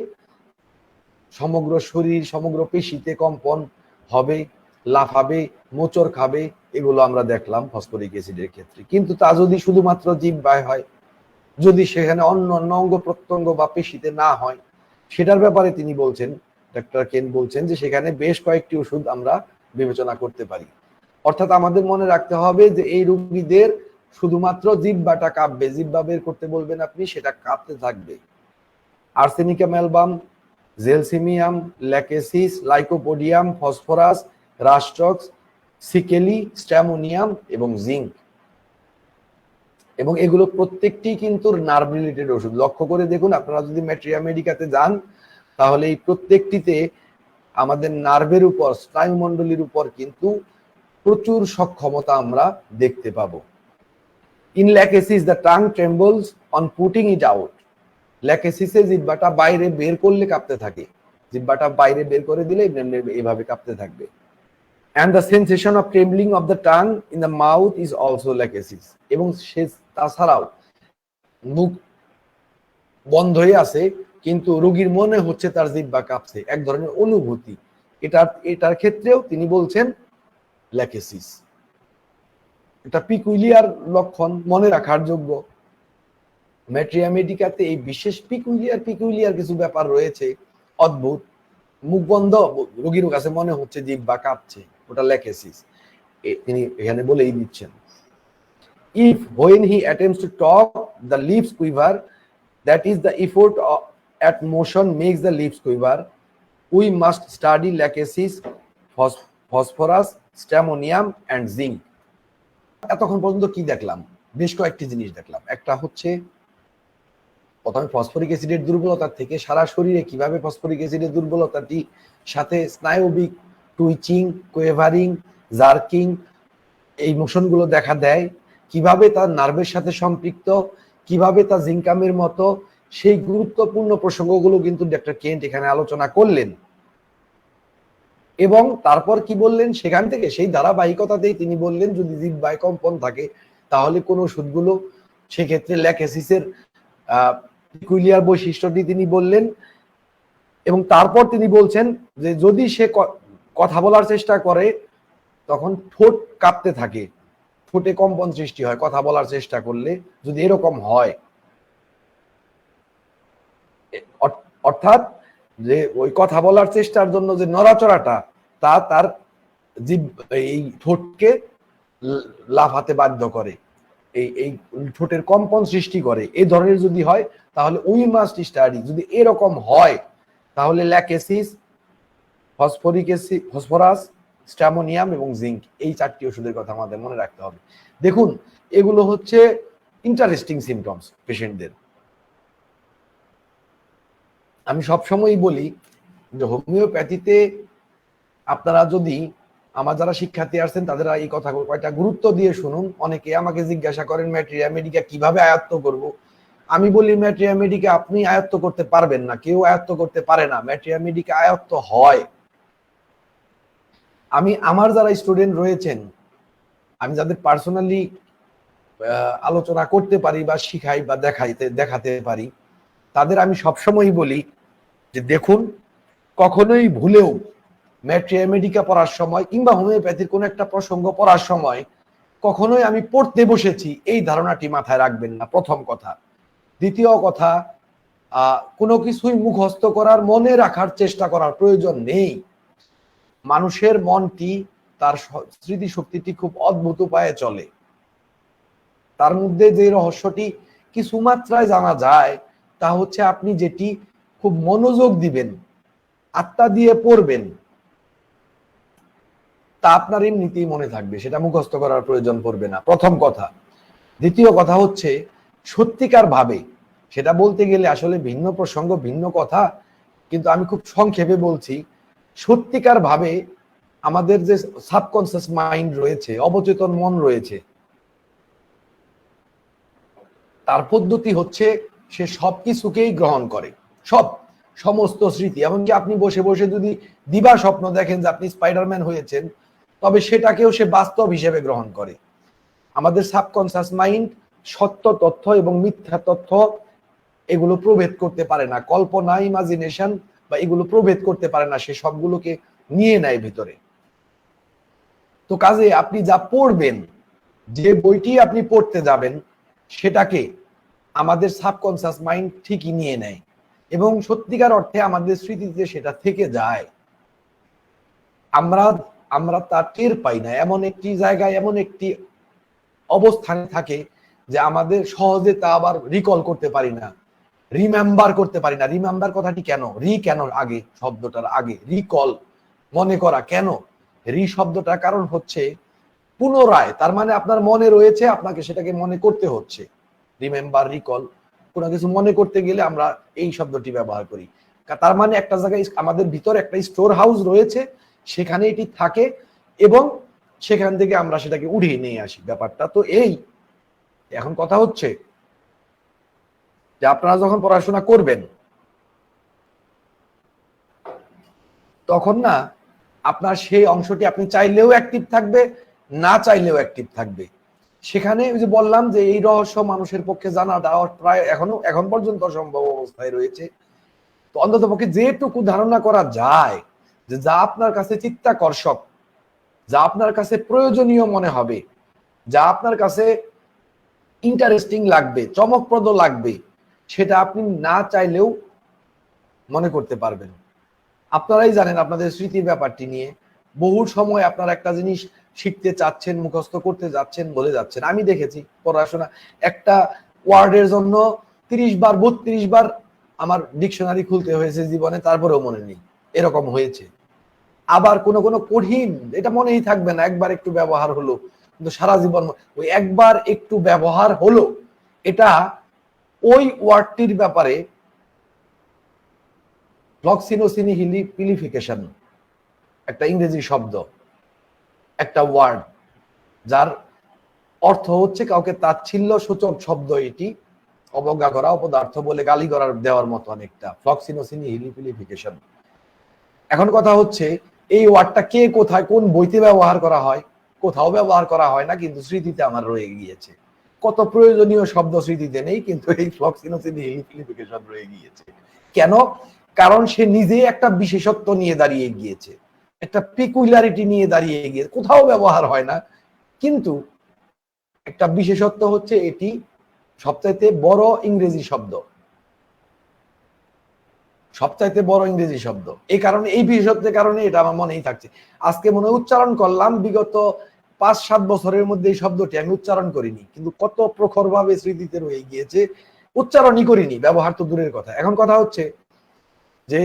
সমগ্র শরীর, সমগ্র পেশিতে কম্পন হবে, লাফাবে, মোচড় খাবে, এগুলো আমরা দেখলাম ফসফরিক অ্যাসিডের ক্ষেত্রে। কিন্তু তা যদি শুধুমাত্র জিহ্বায় হয়, যদি সেখানে অন্য অন্য অঙ্গ প্রত্যঙ্গ বা পেশিতে না হয়, সেটার ব্যাপারে তিনি বলছেন, ডক্টর কেন বলছেন যে সেখানে বেশ কয়েকটি ওষুধ আমরা বিবেচনা করতে পারি। অর্থাৎ আমাদের মনে রাখতে হবে যে এই রোগীদের শুধুমাত্র জিহ্বাটা কাঁপবে, জিহ্বা বের করতে বলবেন আপনি, সেটা কাঁপতে থাকবে। Arsenicum album, Gelsemium, Lachesis, Lycopodium, Phosphorus, Rhus tox, Secale, Stramonium এবং জিঙ্ক। এবং এগুলো প্রত্যেকটি কিন্তু নার্ভ রিলেটেড ওষুধ। লক্ষ্য করে দেখুন, আপনারা যদি ম্যাট্রিয়া মেডিকাতে যান তাহলে এই প্রত্যেকটিতে আমাদের নার্ভের উপর, স্নায়ুমণ্ডলীর উপর কিন্তু প্রচুর সক্ষমতা আমরা দেখতে পাবো। In Lachesis the tongue trembles on putting it out. ল্যাকেসিসে জিহ্বাটা বাইরে বের করলে কাঁপতে থাকে, জিহ্বাটা বাইরে বের করে দিলে এইভাবে কাঁপতে থাকবে। And the sensation of trembling of the tongue in the mouth is also lachesis. এবং সে তাছাড়াও মুখ বন্ধ হয়ে আছে কিন্তু রোগীর মনে হচ্ছে তার জিহ্বা কাঁপছে, এক ধরনের অনুভূতি। এটার ক্ষেত্রেও তিনি বলছেন ল্যাকেসিস। এটা পিকুইলিয়ার লক্ষণ, মনে রাখার যোগ্য। ম্যাট্রিয়া মেডিকাতে এই বিশেষ পিকুইলিয়ার কিছু ব্যাপার রয়েছে, অদ্ভুত। মুখ বন্ধ, রোগীর কাছে মনে হচ্ছে জিহ্বা কাঁপছে, ওটা ল্যাকেসিস। তিনি এখানে বলেই দিচ্ছেন। If when he attempts to talk the lips quiver, that is the effort at motion makes the lips quiver, we must study lachesis, phosphorus, stramonium and zinc. এতক্ষণ পর্যন্ত কি দেখলাম? বেশ কয়েকটি জিনিস দেখলাম। একটা হচ্ছে প্রথমে ফসফরিক অ্যাসিডের দুর্বলতা থেকে সারা শরীরে কিভাবে ফসফরিক অ্যাসিডের দুর্বলতাটি সাথে স্নায়বিক টুইচিং, কোয়েভারিং, জার্কিং এই মোশনগুলো দেখা দেয়, কিভাবে তার নার্ভের সাথে সম্পৃক্ত, কিভাবে তা জিঙ্কামের মতো, সেই গুরুত্বপূর্ণ প্রসঙ্গগুলো কিন্তু ডক্টর কেন্ট এখানে আলোচনা করলেন। এবং তারপর কি বললেন, সেখান থেকে সেই ধারাবাহিকতাতেই তিনি বললেন যদি জিহ্বায় কম্পন থাকে তাহলে কোন ওষুধগুলো, সেক্ষেত্রে ল্যাকেসিসের পিকুইলিয়ার বৈশিষ্ট্যটি তিনি বললেন। এবং তারপর তিনি বলছেন যে যদি সে কথা বলার চেষ্টা করে তখন ঠোঁট কাঁপতে থাকে, ঠোঁটে কম্পন সৃষ্টি হয় কথা বলার চেষ্টা করলে, যদি এরকম হয়, অর্থাৎ যে ওই কথা বলার চেষ্টার জন্য যে নড়াচড়াটা তা তার এই ঠোঁটকে লাফাতে বাধ্য করে, এই ঠোঁটের কম্পন সৃষ্টি করে, এই ধরনের যদি হয় তাহলে উই মাস্ট স্টাডি। যদি এরকম হয় তাহলে ল্যাকেসিস, ফসফরিক অ্যাসিড, ফসফরাস, স্ট্যামোনিয়াম এবং জিঙ্ক, এই চারটি ওষুধের কথা আমাদের মনে রাখতে হবে। দেখুন, এগুলো হচ্ছে ইন্টারেস্টিং সিমটমস পেশেন্টদের। আমি সবসময়ই বলি যে হোমিওপ্যাথিতে আপনারা যদি, আমার যারা শিক্ষার্থী আসছেন তাদের এই কথা কয়টা গুরুত্ব দিয়ে শুনুন। অনেকে আমাকে জিজ্ঞাসা করেন ম্যাট্রিয়া মেডিকা কিভাবে আয়ত্ত করব। আমি বলি ম্যাট্রিয়া মেডিকা আপনি আয়ত্ত করতে পারবেন না, কেউ আয়ত্ত করতে পারে না, ম্যাট্রিয়া মেডিকা আয়ত্ত হয়। আমি আমার যারা স্টুডেন্ট রয়েছেন, আমি যাদের পার্সোনালি আলোচনা করতে পারি বা শিখাই বা দেখাতে পারি, তাদের আমি সবসময়ই বলি যে দেখুন, কখনোই ভুলেও ম্যাট্রিয়া মেডিকা পড়ার সময় কিংবা হোমিওপ্যাথির কোন একটা প্রসঙ্গ পড়ার সময় কখনোই আমি পড়তে বসেছি এই ধারণাটি মাথায় রাখবেন না, প্রথম কথা। দ্বিতীয় কথা, কোনো কিছুই মুখস্থ করার, মনে রাখার চেষ্টা করার প্রয়োজন নেই। মানুষের মনটি, তার স্মৃতিশক্তিটি খুব অদ্ভুত উপায়ে চলে। তার মধ্যে যে রহস্যটি কিছু মাত্রায় জানা যায় তা হচ্ছে আপনি যেটি খুব মনোযোগ দিবেন, আত্মা দিয়ে পড়বেন, তা আপনার এমনিতেই মনে থাকবে, সেটা মুখস্থ করার প্রয়োজন পড়বে না, প্রথম কথা। দ্বিতীয় কথা হচ্ছে সত্যিকার ভাবে, সেটা বলতে গেলে আসলে ভিন্ন প্রসঙ্গ, ভিন্ন কথা, কিন্তু আমি খুব সংক্ষেপে বলছি, সত্যিকার ভাবে আমাদের যে সাবকনসিয়াস মাইন্ড রয়েছে, অবচেতন মন রয়েছে, তার পদ্ধতি হচ্ছে সে সবকিছুকেই গ্রহণ করে, সমস্ত স্মৃতি। এমনকি আপনি বসে বসে যদি দিবা স্বপ্ন দেখেন যে আপনি স্পাইডারম্যান হয়েছেন, তবে সেটাকেও সে বাস্তব হিসেবে গ্রহণ করে। আমাদের সাবকনসিয়াস মাইন্ড সত্য তথ্য এবং মিথ্যা তথ্য এগুলো প্রভেদ করতে পারে না, কল্পনা, ইমাজিনেশন বা এগুলো প্রভেদ করতে পারে না, সে সবগুলোকে নিয়ে নেয় ভিতরে। তো কাজে আপনি যা পড়বেন, যে বইটি আপনি পড়তে যাবেন, সেটাকে আমাদের সাবকনসিয়াস মাইন্ড ঠিকই নিয়ে নেয় এবং সত্যিকার অর্থে আমাদের স্মৃতিতে সেটা থেকে যায়। আমরা তা টের পাই না, এমন একটি জায়গায়, এমন একটি অবস্থানে থাকে যে আমাদের সহজে তা আবার রিকল করতে পারি না। রিমেম্বার করতে পারি না। রিমেম্বার কথাটি কেন, কেন আগে, শব্দটার আগে রিকল, মনে করা কেন? শব্দটার কারণ হচ্ছে পুনরায়, তার মানে আপনার মনে রয়েছে, আপনাকে সেটাকে মনে করতে হচ্ছে। রিমেম্বার, রিকল, কোনো কিছু মনে করতে গেলে আমরা এই শব্দটি ব্যবহার করি। তার মানে একটা জায়গায় আমাদের ভিতরে একটা স্টোর হাউস রয়েছে, সেখানে এটি থাকে এবং সেখান থেকে আমরা সেটাকে উঠিয়ে নিয়ে আসি। ব্যাপারটা তো এই। এখন কথা হচ্ছে যে আপনারা যখন পড়াশোনা করবেন তখন না আপনার সেই অংশটি আপনি চাইলেও অ্যাক্টিভ থাকবে, না চাইলেও অ্যাক্টিভ থাকবে। সেখানে ওই যে বললাম যে এই রহস্য মানুষের পক্ষে জানাটা প্রায় এখন পর্যন্ত অসম্ভব অবস্থায় রয়েছে। তো অন্তত পক্ষে যেটুকু ধারণা করা যায় যে যা আপনার কাছে চিত্তাকর্ষক, যা আপনার কাছে প্রয়োজনীয় মনে হবে, যা আপনার কাছে ইন্টারেস্টিং লাগবে, চমকপ্রদ লাগবে, সেটা আপনি না চাইলেও মনে করতে পারবেন। আপনারাই জানেন আপনাদের স্মৃতির ব্যাপারটি নিয়ে। বহু সময় আপনারা একটা জিনিস শিখতে চাচ্ছেন, মুখস্থ করতে যাচ্ছেন, বলে যাচ্ছেন। আমি দেখেছি পড়াশোনা একটা ওয়ার্ডের জন্য 30 বার 32 বার আমার ডিকশনারি খুলতে হয়েছে জীবনে, তারপরেও মনে নেই, এরকম হয়েছে। আবার কোন কোন কঠিন, এটা মনেই থাকবে না, একবার একটু ব্যবহার হলো, কিন্তু সারা জীবন ওই একবার একটু ব্যবহার হলো, এটা ওই ওয়ার্ডটির ব্যাপারে ফ্লক্সিনোসিনিহিলিফিকেশন একটা ইংরেজি শব্দ, একটা ওয়ার্ড যার অর্থ হচ্ছে কাউকে তাচ্ছিল্য সূচক শব্দ। এটি অবজ্ঞা করা, অপদার্থ বলে গালি করার দেওয়ার মতো অনেকটা, ফ্লক্সিনোসিনিহিলিফিকেশন। এখন কথা হচ্ছে এই ওয়ার্ডটা কে কোথায় কোন বইতে ব্যবহার করা হয়, কোথাও ব্যবহার করা হয় না, কিন্তু স্মৃতিতে আমার রয়ে গিয়েছে। কত প্রয়োজনীয় শব্দ স্মৃতিতে নেই, কিন্তু এই ফ্লক্সিনোসিনিহিলিফিকেশন রয়ে গিয়েছে। কেন? কারণ সে নিজে একটা বিশেষত্ব নিয়ে দাঁড়িয়ে গিয়েছে, একটা পিকুলারিটি নিয়ে দাঁড়িয়ে গিয়েছে, কোথাও ব্যবহার হয় না, কিন্তু একটা বিশেষত্ব হচ্ছে এটি সবচাইতে বড় ইংরেজি শব্দ, সবচাইতে বড় ইংরেজি শব্দ। এই কারণে, এই বিশেষত্বের কারণে এটা আমার মনেই থাকছে। আজকে মনে উচ্চারণ করলাম, বিগত 5-7 বছরের মধ্যে এই শব্দটি আমি উচ্চারণ করিনি, কিন্তু কত প্রখর ভাবে স্মৃতিতে রয়ে গিয়েছে, উচ্চারণই করিনি, ব্যবহার তো দূরের কথা। এখন কথা হচ্ছে যে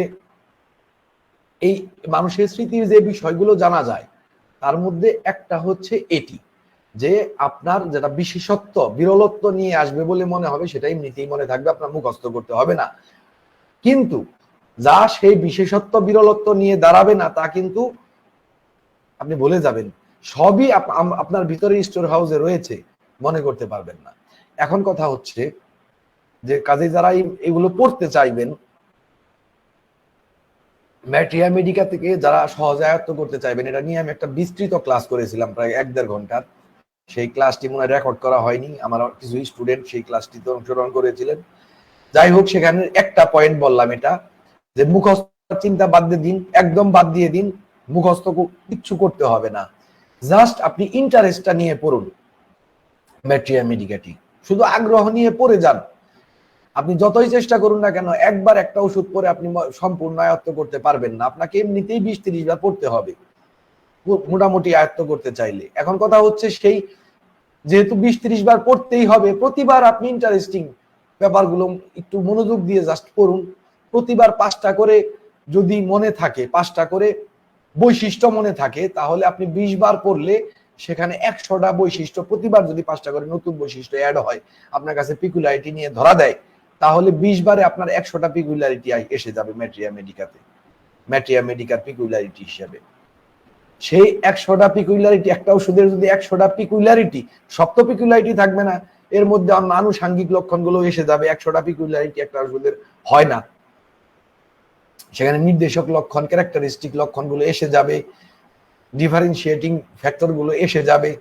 এই মানুষের স্মৃতির যে বিষয়গুলো জানা যায় তার মধ্যে একটা হচ্ছে এটি, যে আপনার যেটা বিশেষত্ব, বিরলত্ব নিয়ে আসবে বলে মনে হবে, সেটা এমনিতেই মনে থাকবে, আপনার মুখস্থ করতে হবে না। কিন্তু যা সেই বিশেষত্ব বিরলত্ব নিয়ে দাঁড়াবে না, তা কিন্তু আপনি বলে যাবেন। সবই আপনার ভিতরে স্টোর হাউসে রয়েছে, মনে করতে পারবেন না। এখন কথা হচ্ছে যে কাজে যারা এগুলো পড়তে চাইবেন, ম্যাট্রিয়া মেডিকা থেকে যারা সহজে আয়ত্ত করতে চাইবেন, এটা নিয়ে আমি একটা বিস্তৃত ক্লাস করেছিলাম প্রায় 1-1.5 ঘন্টার। সেই ক্লাসটি মনে হয় রেকর্ড করা হয়নি, আমার কিছু স্টুডেন্ট সেই ক্লাসটিতে অংশগ্রহণ করেছিলেন। যাই হোক, সেখানে একটা পয়েন্ট বললাম, এটা যে মুখস্থ চিন্তা বাদ দিয়ে দিন, একদম বাদ দিয়ে দিন, মুখস্থ কিচ্ছু করতে হবে না, জাস্ট আপনি ইন্টারেস্টটা নিয়ে পড়ুন ম্যাট্রিয়া মেডিকাটি, শুধু আগ্রহ নিয়ে পড়ে যান। আপনি যতই চেষ্টা করুন না কেন, একবার একটা ওষুধ পরে আপনি সম্পূর্ণ আয়ত্ত করতে পারবেন না, আপনাকে এমনিতেই 20-30 বার পড়তে হবে মোটামুটি আয়ত্ত করতে চাইলে। এখন কথা হচ্ছে সেই যেহেতু 20-30 বার পড়তেই হবে, প্রতিবার আপনি ইন্টারেস্টিং ব্যাপারগুলো একটু মনোযোগ দিয়ে জাস্ট পড়ুন। প্রতিবার 5টা করে যদি মনে থাকে, 5টা করে বৈশিষ্ট্য মনে থাকে, তাহলে আপনি 20 বার পড়লে সেখানে 100টা বৈশিষ্ট্য, প্রতিবার যদি 5টা করে নতুন বৈশিষ্ট্য অ্যাড হয়, আপনার কাছে পিকুলারিটি নিয়ে ধরা দেয়, তাহলে 20 বারে আপনার 100টা পিকুলারিটি এসে যাবে ম্যাট্রিয়া মেডিকাতে, ম্যাট্রিয়া মেডিকার পিকুলারিটি হিসেবে। সেই 100টা পিকুলারিটি, একটা ওষুধের যদি 100টা পিকুলারিটি, সব তো পিকুলারিটি থাকবে না, এর মধ্যে আনুষাঙ্গিক লক্ষণগুলো এসে যাবে। 100টা পিকুলারিটি একটা ওষুধের হয় না, সেখানে নির্দেশক লক্ষণ, ক্যারেক্টারিস্টিক লক্ষণগুলো এসে যাবে, ডিফারেন্সিয়েটিং ফ্যাক্টরগুলো এসে যাবে,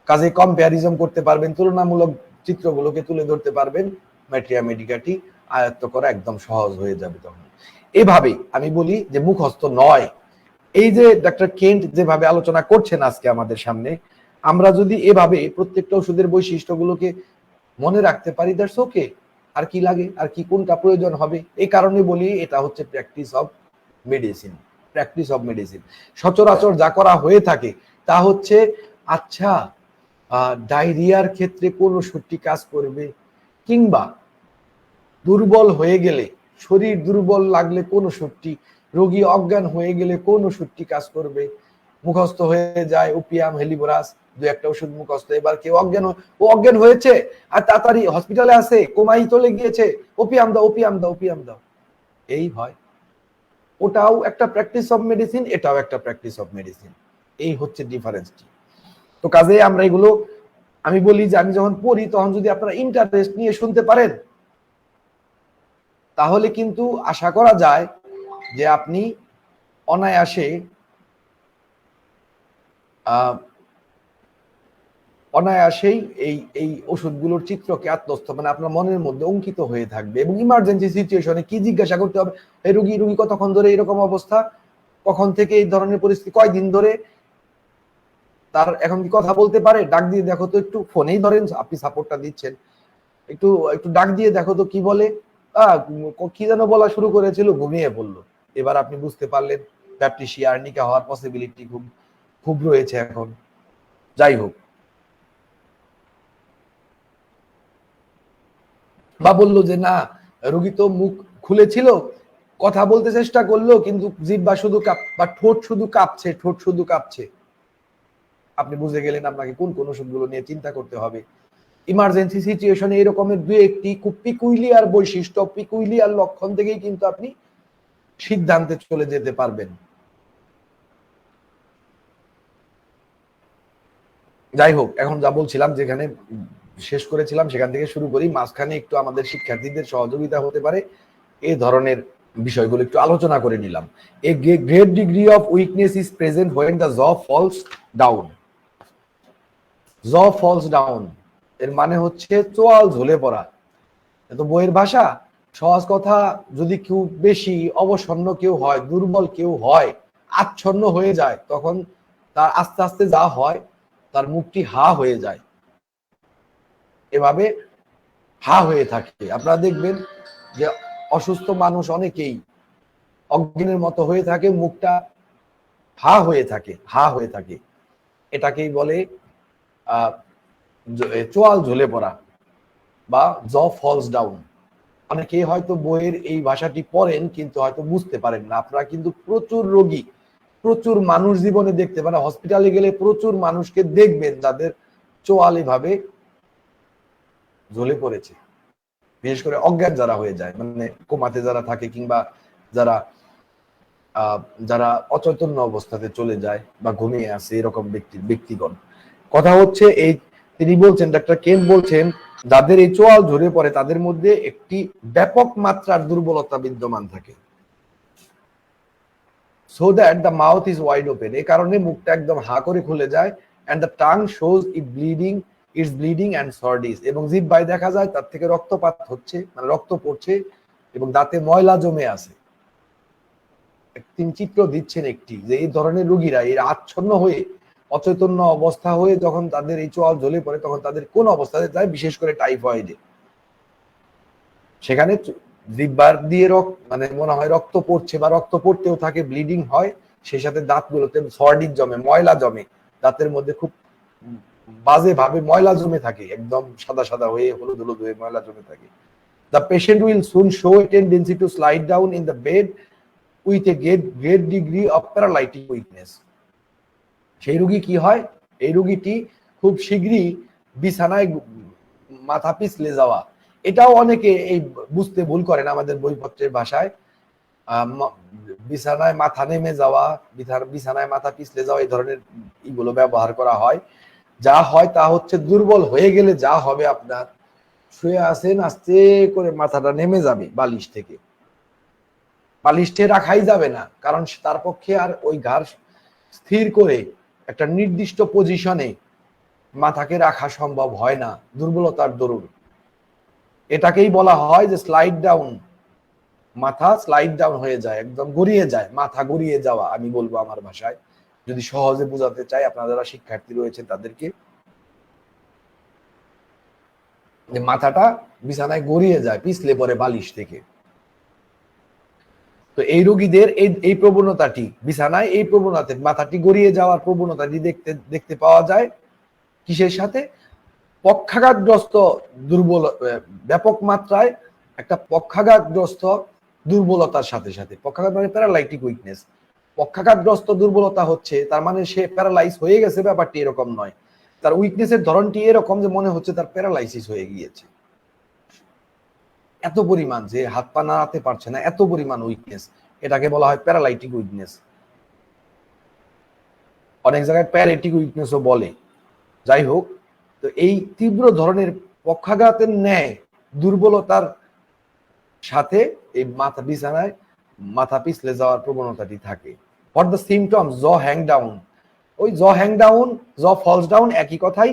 কাজে কম্প্যারিজন করতে পারবেন, তুলনামূলক চিত্রগুলোকে তুলে ধরতে পারবেন। ম্যাট্রিয়া মেডিকাটি আয়ত্ত করা একদম সহজ হয়ে যাবে তখন। এভাবে আমি বলি যে মুখস্থ নয়। এই যে ডক্টর কেন্ট যেভাবে আলোচনা করছেন আজকে আমাদের সামনে, আমরা যদি এভাবে প্রত্যেকটা ওষুধের বৈশিষ্ট্যগুলোকে মনে রাখতে পারি, দ্যাটস ওকে। আর কি লাগে, আর কি কোনটা প্রয়োজন হবে। এই কারণে বলি এটা হচ্ছে practice of medicine, practice of medicine. সচরাচর যা করা হয়ে থাকে তা হচ্ছে, আচ্ছা ডায়রিয়ার ক্ষেত্রে কোন ওষুধটি কাজ করবে, কিংবা দুর্বল হয়ে গেলে, শরীর দুর্বল লাগলে কোন ওষুধটি, রোগী অজ্ঞান হয়ে গেলে কোন ওষুধটি কাজ করবে? মুখস্থ হয়ে যায় ওপিয়াম, হেলিবোরাস, দু একটা ওষুধ মুখস্থ। এবার কেউ অজ্ঞান হয়েছে আর তাড়াতাড়ি হসপিটালে আছে, কোমাই চলে গিয়েছে, ওপিয়াম দাও, ওপিয়াম দাও, ওপিয়াম দাও, এই হয়। ওটাও একটা প্র্যাকটিস অফ মেডিসিন, এটাও একটা প্র্যাকটিস অফ মেডিসিন। এই হচ্ছে ডিফারেন্সটি। তো কাজে আমরা এগুলো, আমি বলি যে আমি যখন পড়ি তখন যদি আপনারা ইন্টারেস্ট নিয়ে শুনতে পারেন, তাহলে কিন্তু আশা করা যায় যে আপনি অনায়াসে অনায়াসেই এই ওষুধগুলোর চিত্রকে আত্মস্থ, মানে আপনার মনের মধ্যে অঙ্কিত হয়ে থাকবে। এবং ইমার্জেন্সি সিচুয়েশনে কি জিজ্ঞাসা করতে হবে, এই রুগী কতক্ষণ ধরে এরকম অবস্থা, কখন থেকে এই ধরনের পরিস্থিতি, কয়দিন ধরে, তার এখন কি কথা বলতে পারে, ডাক দিয়ে দেখো তো একটু, ফোনেই ধরেন আপনি সাপোর্টটা দিচ্ছেন, একটু একটু ডাক দিয়ে দেখো তো কি বলে, কি যেন বলা শুরু করেছিল, ঘুমিয়ে পড়লো। এবার আপনি বুঝতে পারলেন ব্যাপটিসিয়া আর্নিকা হওয়ার পসিবিলিটি খুব খুব রয়েছে এখন। যাই হোক, বা বললো যে না, রোগী তো মুখ খুলেছিল, কথা বলতে চেষ্টা করলো, কিন্তু জিহ্বা শুধু বা ঠোঁট শুধু কাঁপছে, ঠোঁট শুধু কাঁপছে। আপনি বুঝে গেলেন আপনাকে কোন কোন ওষুধগুলো নিয়ে চিন্তা করতে হবে। ইমার্জেন্সি সিচুয়েশনে এরকমের দুই একটি খুব পিকুইলিয়ার বৈশিষ্ট্য, পিকুইলিয়ার লক্ষণ থেকেই কিন্তু আপনি সিদ্ধান্তে চলে যেতে পারবেন। যাই হোক, এখন যা বলছিলাম, যেখানে শেষ করেছিলাম সেখান থেকে শুরু করি। মাঝখানে একটু আমাদের শিক্ষার্থীদের সহযোগিতা হতে পারে এই ধরনের বিষয়গুলো একটু আলোচনা করে নিলাম। A great degree of weakness is present when the জ ফলস ডাউন। জ ফলস ডাউন এর মানে হচ্ছে চোয়াল ঝুলে পড়া। তো বইয়ের ভাষা, সহজ কথা, যদি কেউ বেশি অবসন্ন কেউ হয়, দুর্বল কেউ হয়, আচ্ছন্ন হয়ে যায়, তখন তার আস্তে আস্তে যা হয়, তার মুখটি হা হয়ে যায়, এভাবে হা হয়ে থাকে। আপনারা দেখবেন যে অসুস্থ মানুষ অনেকেই অজ্ঞানের মতো হয়ে থাকে, মুখটা হা হয়ে থাকে, হা হয়ে থাকে। এটাকেই বলে চোয়াল ঝুলে পড়া বা জ ফলস ডাউন। অনেকেই হয়তো বইয়ের এই ভাষাটি পড়েন কিন্তু হয়তো বুঝতে পারেন না। আপনারা কিন্তু প্রচুর রোগী, প্রচুর মানুষ জীবনে দেখতে পারেন, হসপিটালে গেলে প্রচুর মানুষকে দেখবেন যাদের চোয়াল এভাবে ঝুলে পড়েছে। বিশেষ করে অজ্ঞান যারা হয়ে যায়, মানে কোমাতে যারা থাকে, কিংবা যারা যারা অচৈতন্য অবস্থাতে চলে যায় বা ঘুমিয়ে আছে, এরকম ব্যক্তিগণ। কথা হচ্ছে এই, তিনি বলছেন, ডাক্তার কেন বলছেন, যাদের এই চোয়াল ঝরে পড়ে তাদের মধ্যে একটি ব্যাপক মাত্রার দুর্বলতা বিদ্যমান থাকে। So that the mouth is wide open, এই কারণে মুখটা একদম হা করে খুলে যায়। And the tongue shows its bleeding and sordes, এবং জিহ্বায় দেখা যায় তার থেকে রক্তপাত হচ্ছে, মানে রক্ত পড়ছে, এবং দাঁতে ময়লা জমে আছে। তিনি চিত্র দিচ্ছেন একটি, যে এই ধরনের রোগীরা এর আচ্ছন্ন হয়ে, অচৈতন্য অবস্থা হয়ে যখন তাদের এই চোয়াল ঝলে পড়ে, তখন তাদের কোন অবস্থাতে যায়, বিশেষ করে টাইফয়েডে, সেখানে জিহ্বার দিয়ে মানে মনে হয় রক্ত পড়ছে, বা রক্ত পড়তেও থাকে, ব্লিডিং হয়, সেই সাথে দাঁতগুলোতে সর্ডিস জমে, ময়লা জমে, দাঁতের মধ্যে খুব বাজে ভাবে ময়লা জমে থাকে, একদম সাদা সাদা হয়ে, হলুদ হলুদ হয়ে ময়লা জমে থাকে। The patient will soon show a tendency to slide down in the bed with a great degree of paralytic weakness. সেই রোগী কি হয়, এই রোগীটি খুব শীঘ্রই বিছানায় মাথা পিছলে যাওয়া, এটাও অনেকে এই বুঝতে ভুল করেন আমাদের বইপত্রের ভাষায়। বিছানায় মাথা নেমে যাওয়া, বিছানায় মাথা পিছলে যাওয়া, এই ধরনের ইগুলো ব্যবহার করা হয়। যা হয় তা হচ্ছে, দুর্বল হয়ে গেলে যা হবে, আপনার শুয়ে আছেন, আস্তে করে মাথাটা নেমে যাবে বালিশ থেকে, বালিশে রাখাই যাবে না, কারণ তার পক্ষে আর ওই ঘাড় স্থির করে একটা নির্দিষ্ট পজিশনে মাথাকে রাখা সম্ভব হয় না, দুর্বলতার দরুন। এটাকেই বলা হয় যে স্লাইড ডাউন, মাথা স্লাইড ডাউন হয়ে যায়, একদম গড়িয়ে যায়, মাথা গড়িয়ে যাওয়া আমি বলবো আমার ভাষায়, যদি সহজে বোঝাতে চাই আপনারা যারা শিক্ষার্থী রয়েছেন তাদেরকে, যে মাথাটা বিছানায় গড়িয়ে যায়, পিছলে পড়ে বালিশ থেকে। তো এই রোগীদের এই প্রবণতাটি, বিছানায় এই প্রবণতা, মাথাটি গড়িয়ে যাওয়ার প্রবণতাটি দেখতে পাওয়া যায় কিসের সাথে, পক্ষাঘাতগ্রস্ত দুর্বল, ব্যাপক মাত্রায় একটা পক্ষাঘাতগ্রস্ত দুর্বলতার সাথে সাথে, পক্ষাঘাত মানে প্যারালাইটিক উইকনেস, পক্ষাঘাতগ্রস্ত দুর্বলতা হচ্ছে তার মানে সে প্যারালাইজ হয়ে গেছে, ব্যাপারটি এরকম নয়। তার উইকনেসের ধরনটি এরকম যে মনে হচ্ছে তার প্যারালাইসিস হয়ে গিয়েছে, এত পরিমাণ যে হাত পা নাড়াতে পারছে না, এত পরিমাণ উইকনেস, এটাকে বলা হয় প্যারালাইটিক উইকনেস। অনেক জায়গায় প্যারালাইটিক উইকনেসও বলে। যাই হোক, তো এই তীব্র ধরনের পক্ষাঘাতের ন্যায় দুর্বলতার সাথে এই মাথা বিছানায় মাথা পিছলে যাওয়ার প্রবণতাটি থাকে। ফর দ্য সিমটমস, জ হ্যাং ডাউন, ওই জ হ্যাং ডাউন, জ ফলস ডাউন একই কথাই।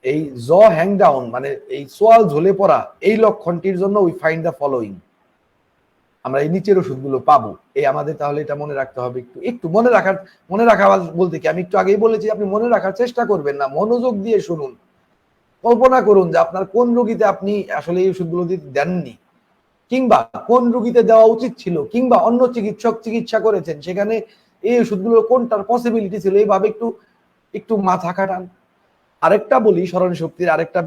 এই জ হ্যাং ডাউন মানে এই সোয়াল ঝুলে পড়া, এই লক্ষণটির জন্য উই ফাইন্ড দ্য ফলোইং, আমরা এই নিচের ওষুধগুলো পাবো। এই আমাদের তাহলে এটা মনে রাখতে হবে। একটু একটু মনে রাখা বলতে কি, আমি একটু আগেই বলেছি আপনি মনে রাখার চেষ্টা করবেন না, মনোযোগ দিয়ে শুনুন। কল্পনা করুন যে আপনার কোন রোগীতে আপনি আসলে এই ওষুধগুলো দেননি, কিংবা কোন রোগীতে দেওয়া উচিত ছিল, কিংবা অন্য চিকিৎসক চিকিৎসা করেছেন সেখানে এই ওষুধগুলো কোনটার পসিবিলিটি ছিল, এইভাবে একটু একটু মাথা খাটান। আরেকটা বলি, স্মরণ শক্তির আরেকটা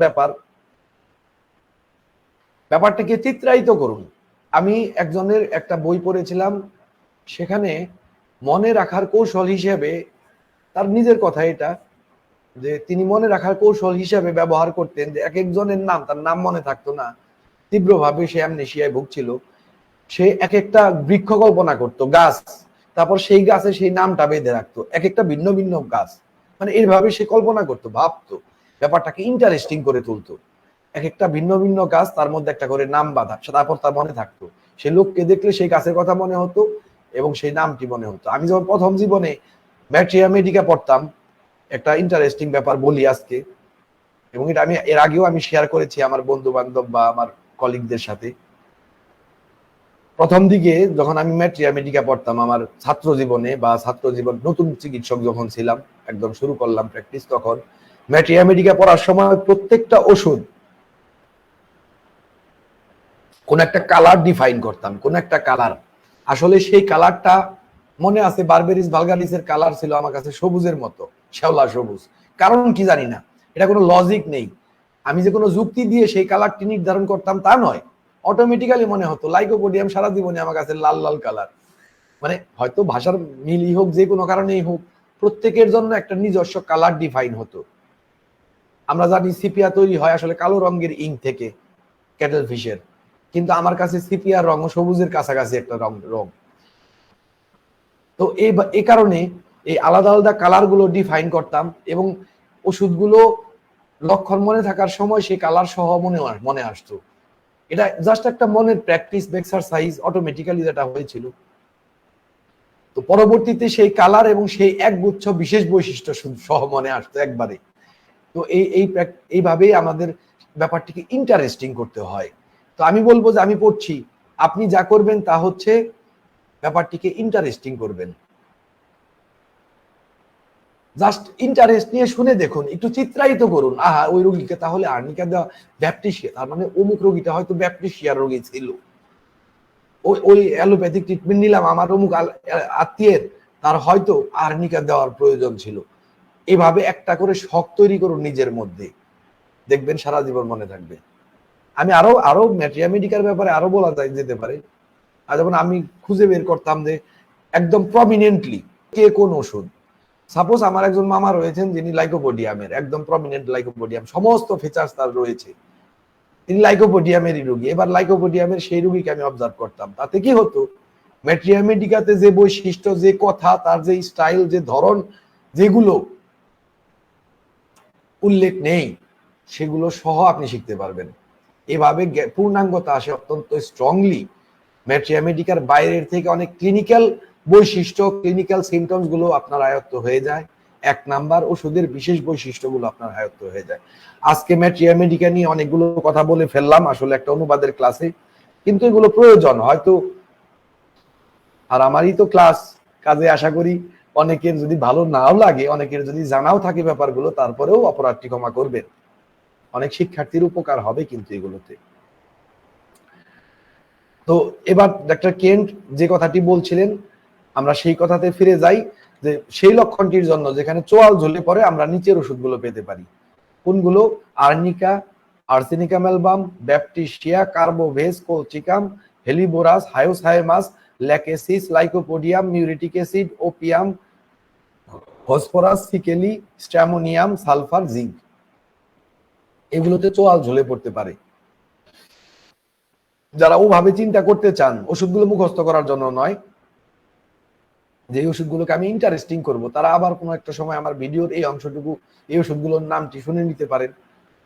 ব্যাপারটাকে চিত্রায়িত করুন। আমি একজনের একটা বই পড়েছিলাম, সেখানে মনে রাখার কৌশল হিসেবে তার নিজের কথা এটা, যে তিনি মনে রাখার কৌশল হিসেবে ব্যবহার করতেন যে এক একজনের নাম, তার নাম মনে থাকতো না, তীব্রভাবে সে অ্যামনেশিয়ায় ভুগছিল। সে এক একটা বৃক্ষ কল্পনা করতো, গাছ, তারপর সেই গাছে সেই নামটা বেঁধে রাখতো, এক একটা ভিন্ন ভিন্ন গাছ, মানে এইভাবে সে কল্পনা করতো, ভাবতো, ব্যাপারটাকে ইন্টারেস্টিং করে তুলতো। এক একটা ভিন্ন ভিন্ন গাছ, তার মধ্যে একটা করে নাম বাঁধা, তারপর তার মনে থাকতো। সে লোককে দেখলে সেই গাছের কথা মনে হতো এবং সেই নামটি মনে হতো। আমি যখন প্রথম জীবনে ম্যাট্রিয়া মেডিকা পড়তাম, একটা ইন্টারেস্টিং ব্যাপার বলি আজকে, এবং এটা আমি এর আগেও আমি শেয়ার করেছি আমার বন্ধু বান্ধব বা আমার কলিগদের সাথে। প্রথম দিকে যখন আমি ম্যাট্রিয়া মেডিকা পড়তাম আমার ছাত্র জীবনে, বা ছাত্র জীবন নতুন চিকিৎসক যখন ছিলাম, একদম শুরু করলাম প্র্যাকটিস, তখন ম্যাট্রিয়া মেডিকা পড়ার সময় প্রত্যেকটা ওষুধ কোন একটা কালার ডিফাইন করতাম, কোন একটা কালার। আসলে সেই কালারটা মনে আছে, বারবেরিস ভালগারিসের কালার ছিল আমার কাছে সবুজের মতো, শ্যাওলা সবুজ। কারণ কি জানি না, এটা কোনো লজিক নেই, আমি যে কোনো যুক্তি দিয়ে সেই কালারটি নির্ধারণ করতাম তা নয়, অটোমেটিক্যালি মনে হতো। লাইকোপোডিয়াম সারা জীবনে আমার কাছে লাল লাল কালার, মানে হয়তো ভাষার মিলই হোক, যে কোনো কারণেই হোক, প্রত্যেকের জন্য একটা নিজস্ব কালার ডিফাইন হতো। আমরা জানি সিপিয়া তৈরি হয় আসলে কালো রঙের ইঙ্ক থেকে, ক্যাটেল ফিশের, কিন্তু আমার কাছে সিপিয়ার রং সবুজের কাছাকাছি একটা রং। তো এই কারণে এই আলাদা আলাদা কালার গুলো ডিফাইন করতাম, এবং ওষুধগুলো লক্ষণ মনে থাকার সময় সেই কালার সহ মনে আসতো। এটা জাস্ট একটা মনের প্র্যাকটিস, এক্সারসাইজ, অটোমেটিক্যালি যেটা হয়েছিল। তো পরবর্তীতে সেই কালার এবং সেই একগুচ্ছ বিশেষ বৈশিষ্ট্য সহ মনে আসতো একবারে। তো এইভাবেই আমাদের ব্যাপারটিকে ইন্টারেস্টিং করতে হয়। তো আমি বলবো যে আমি পড়ছি, আপনি যা করবেন তা হচ্ছে ব্যাপারটিকে ইন্টারেস্টিং করবেন। জাস্ট ইন্টারেস্ট নিয়ে শুনে দেখুন, একটু চিত্রায়িত করুন। আহা, ওই রোগীকে তাহলে আর্নিকা দেওয়া ব্যাপটিশিয়া, তার মানে অমুক রোগীটা হয়তো ব্যাপটিশিয়ার রোগী ছিল, ওই অ্যালোপ্যাথিক ট্রিটমেন্ট নিলাম আমার অমুক আত্মীয়ের, তার হয়তো আর্নিকা দেওয়ার প্রয়োজন ছিল। এভাবে একটা করে শখ তৈরি করুন নিজের মধ্যে, দেখবেন সারা জীবন মনে থাকবে। আমি আরো ম্যাট্রিয়া মেডিকার ব্যাপারে আরো বলা যেতে পারে। আর যেমন আমি খুঁজে বের করতাম যে একদম প্রমিনেন্টলি কে কোন ওষুধ, সাপোজ আমার একজন মামা রয়েছেন যিনি লাইকোপোডিয়ামের, একদম প্রমিনেন্ট লাইকোপোডিয়াম, সমস্ত ফিচার্স তার রয়েছে, তিনি লাইকোপোডিয়ামেরই রোগী। এবার লাইকোপোডিয়ামের সেই রোগীকে আমি অবজার্ভ করতাম, তাতে কি হতো, ম্যাট্রিয়া মেডিকাতে যে বৈশিষ্ট্য, যে কথা, তার যে স্টাইল, যে ধরন, যেগুলো উল্লেখ নেই, সেগুলো সহ আপনি শিখতে পারবেন। এভাবে পূর্ণাঙ্গতা আসে অত্যন্ত স্ট্রংলি। ম্যাট্রিয়া মেডিকার বাইরের থেকে অনেক ক্লিনিক্যাল বৈশিষ্ট্য, ক্লিনিক্যাল সিমটমস গুলো আপনার আয়ত্ত হয়ে যায়। এক নাম্বার, ওষুধের বিশেষ বৈশিষ্ট্যগুলো আপনার আয়ত্ত হয়ে যায়। আজকে ম্যাট্রিয়া মেডিকা নিয়ে অনেকগুলো কথা বলে ফেললাম আসলে একটা অনুবাদের ক্লাসে, কিন্তু এগুলো প্রয়োজন হয়তো। আর আমারই তো ক্লাস, কাজে আশা করি অনেকের যদি ভালো নাও লাগে, অনেকের যদি জানাও থাকে ব্যাপারগুলো, তারপরেও অপরাধটি ক্ষমা করবেন। অনেক শিক্ষার্থীর উপকার হবে কিন্তু এগুলোতে। তো এবার ডাক্তার কেন্ট যে কথাটি বলছিলেন, আমরা সেই কথাতে ফিরে যাই, যে সেই লক্ষণটির জন্য যেখানে চোয়াল ঝুলে পড়ে আমরা নিচের ওষুধগুলো পেতে পারি। কোনগুলো? Arnica, Arsenicum album, Baptisia, Carbo veg, Colchicum, Helleborus, Hyoscyamus, Lachesis, Lycopodium, muriatic acid, Opium, Phosphorus, Secale, Stramonium, Sulphur, zinc, এগুলোতে চোয়াল ঝুলে পড়তে পারে। যারা ওভাবে চিন্তা করতে চান, ওষুধগুলো মুখস্থ করার জন্য নয়, যে ওষুধগুলোকে আমি ইন্টারেস্টিং করব, তারা আবার কোনো একটা সময় আমার ভিডিওর এই অংশটুকু, এই ওষুধগুলোর নামটি শুনে নিতে পারেন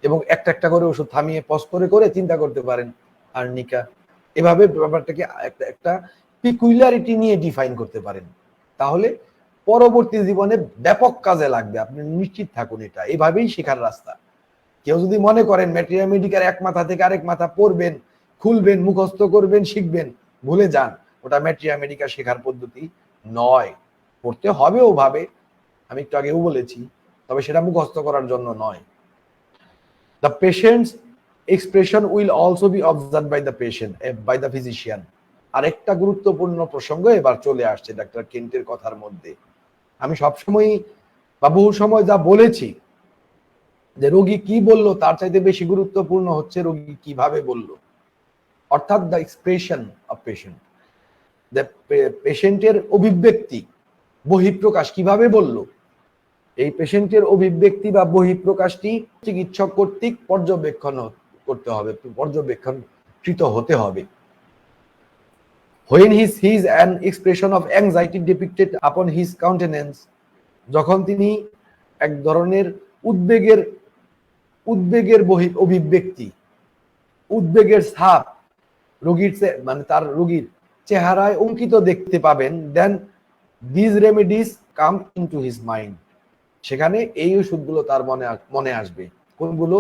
এবং একটা একটা করে ওষুধ থামিয়ে পজ করে করে চিন্তা করতে পারেন। আর্নিকা, এভাবে ব্যাপারটাকে একটা পিকুলারিটি নিয়ে ডিফাইন করতে পারেন, তাহলে পরবর্তী জীবনে ব্যাপক কাজে লাগবে, আপনি নিশ্চিত থাকুন। এটা এভাবেই শেখার রাস্তা। কেউ যদি মনে করেন ম্যাথমেটিক্যাল এক মাথা থেকে আরেক মাথা পড়বেন, খুলবেন, মুখস্থ করবেন, শিখবেন, ভুলে যান। ওটা ম্যাথমেটিক্যাল শেখার পদ্ধতি নয়। পড়তে হবে ওভাবে, আমি একটু আগেও বলেছি, তবে সেটা মুখস্থ করার জন্য নয়। The patient's expression will also be observed by the patient, by the physician. আরেকটা গুরুত্বপূর্ণ প্রসঙ্গ এবার চলে আসছে ডাক্তার কেন্টের কথার মধ্যে। আমি সবসময় বা বহু সময় যা বলেছি যে রোগী কি বললো তার চাইতে বেশি গুরুত্বপূর্ণ হচ্ছে রোগী কিভাবে বললো, অর্থাৎ দ্য এক্সপ্রেশন অফ পেশেন্ট, পেশেন্টের অভিব্যক্তি, বহিঃপ্রকাশ কিভাবে বললো। এই পেশেন্টের অভিব্যক্তি বা বহিঃপ্রকাশটি চিকিৎসক কর্তৃক পর্যবেক্ষণ করতে হবে, পর্যবেক্ষণকৃত হতে হবে। When he sees an expression of anxiety depicted upon his countenance, যখন তিনি এক ধরনের উদ্বেগের অভিব্যক্তি, উদ্বেগের ছাপ রোগীর মানে তার রোগীর চেহারায় অঙ্কিত দেখতে পাবেন, then these remedies come into his mind, সেখানে এই ওষুধগুলো তার মনে আসবে। কোনগুলো?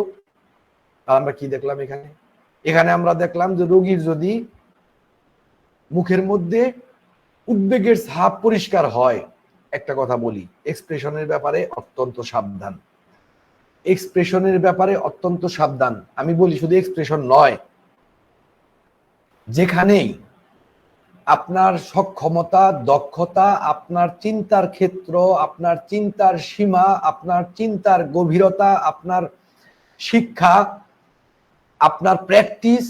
আমরা কি দেখলাম এখানে আমরা দেখলাম যে রোগীর যদি মুখের মধ্যে উদ্বেগের ছাপ পরিষ্কার হয়, একটা কথা বলি, এক্সপ্রেশনের ব্যাপারে অত্যন্ত সাবধান। এক্সপ্রেশনের ব্যাপারে অত্যন্ত সাবধান। আমি বলি শুধু এক্সপ্রেশন নয়, যেখানেই আপনার সক্ষমতা, দক্ষতা, আপনার চিন্তার ক্ষেত্র, আপনার চিন্তার সীমা, আপনার চিন্তার গভীরতা, আপনার শিক্ষা, আপনার প্র্যাকটিস,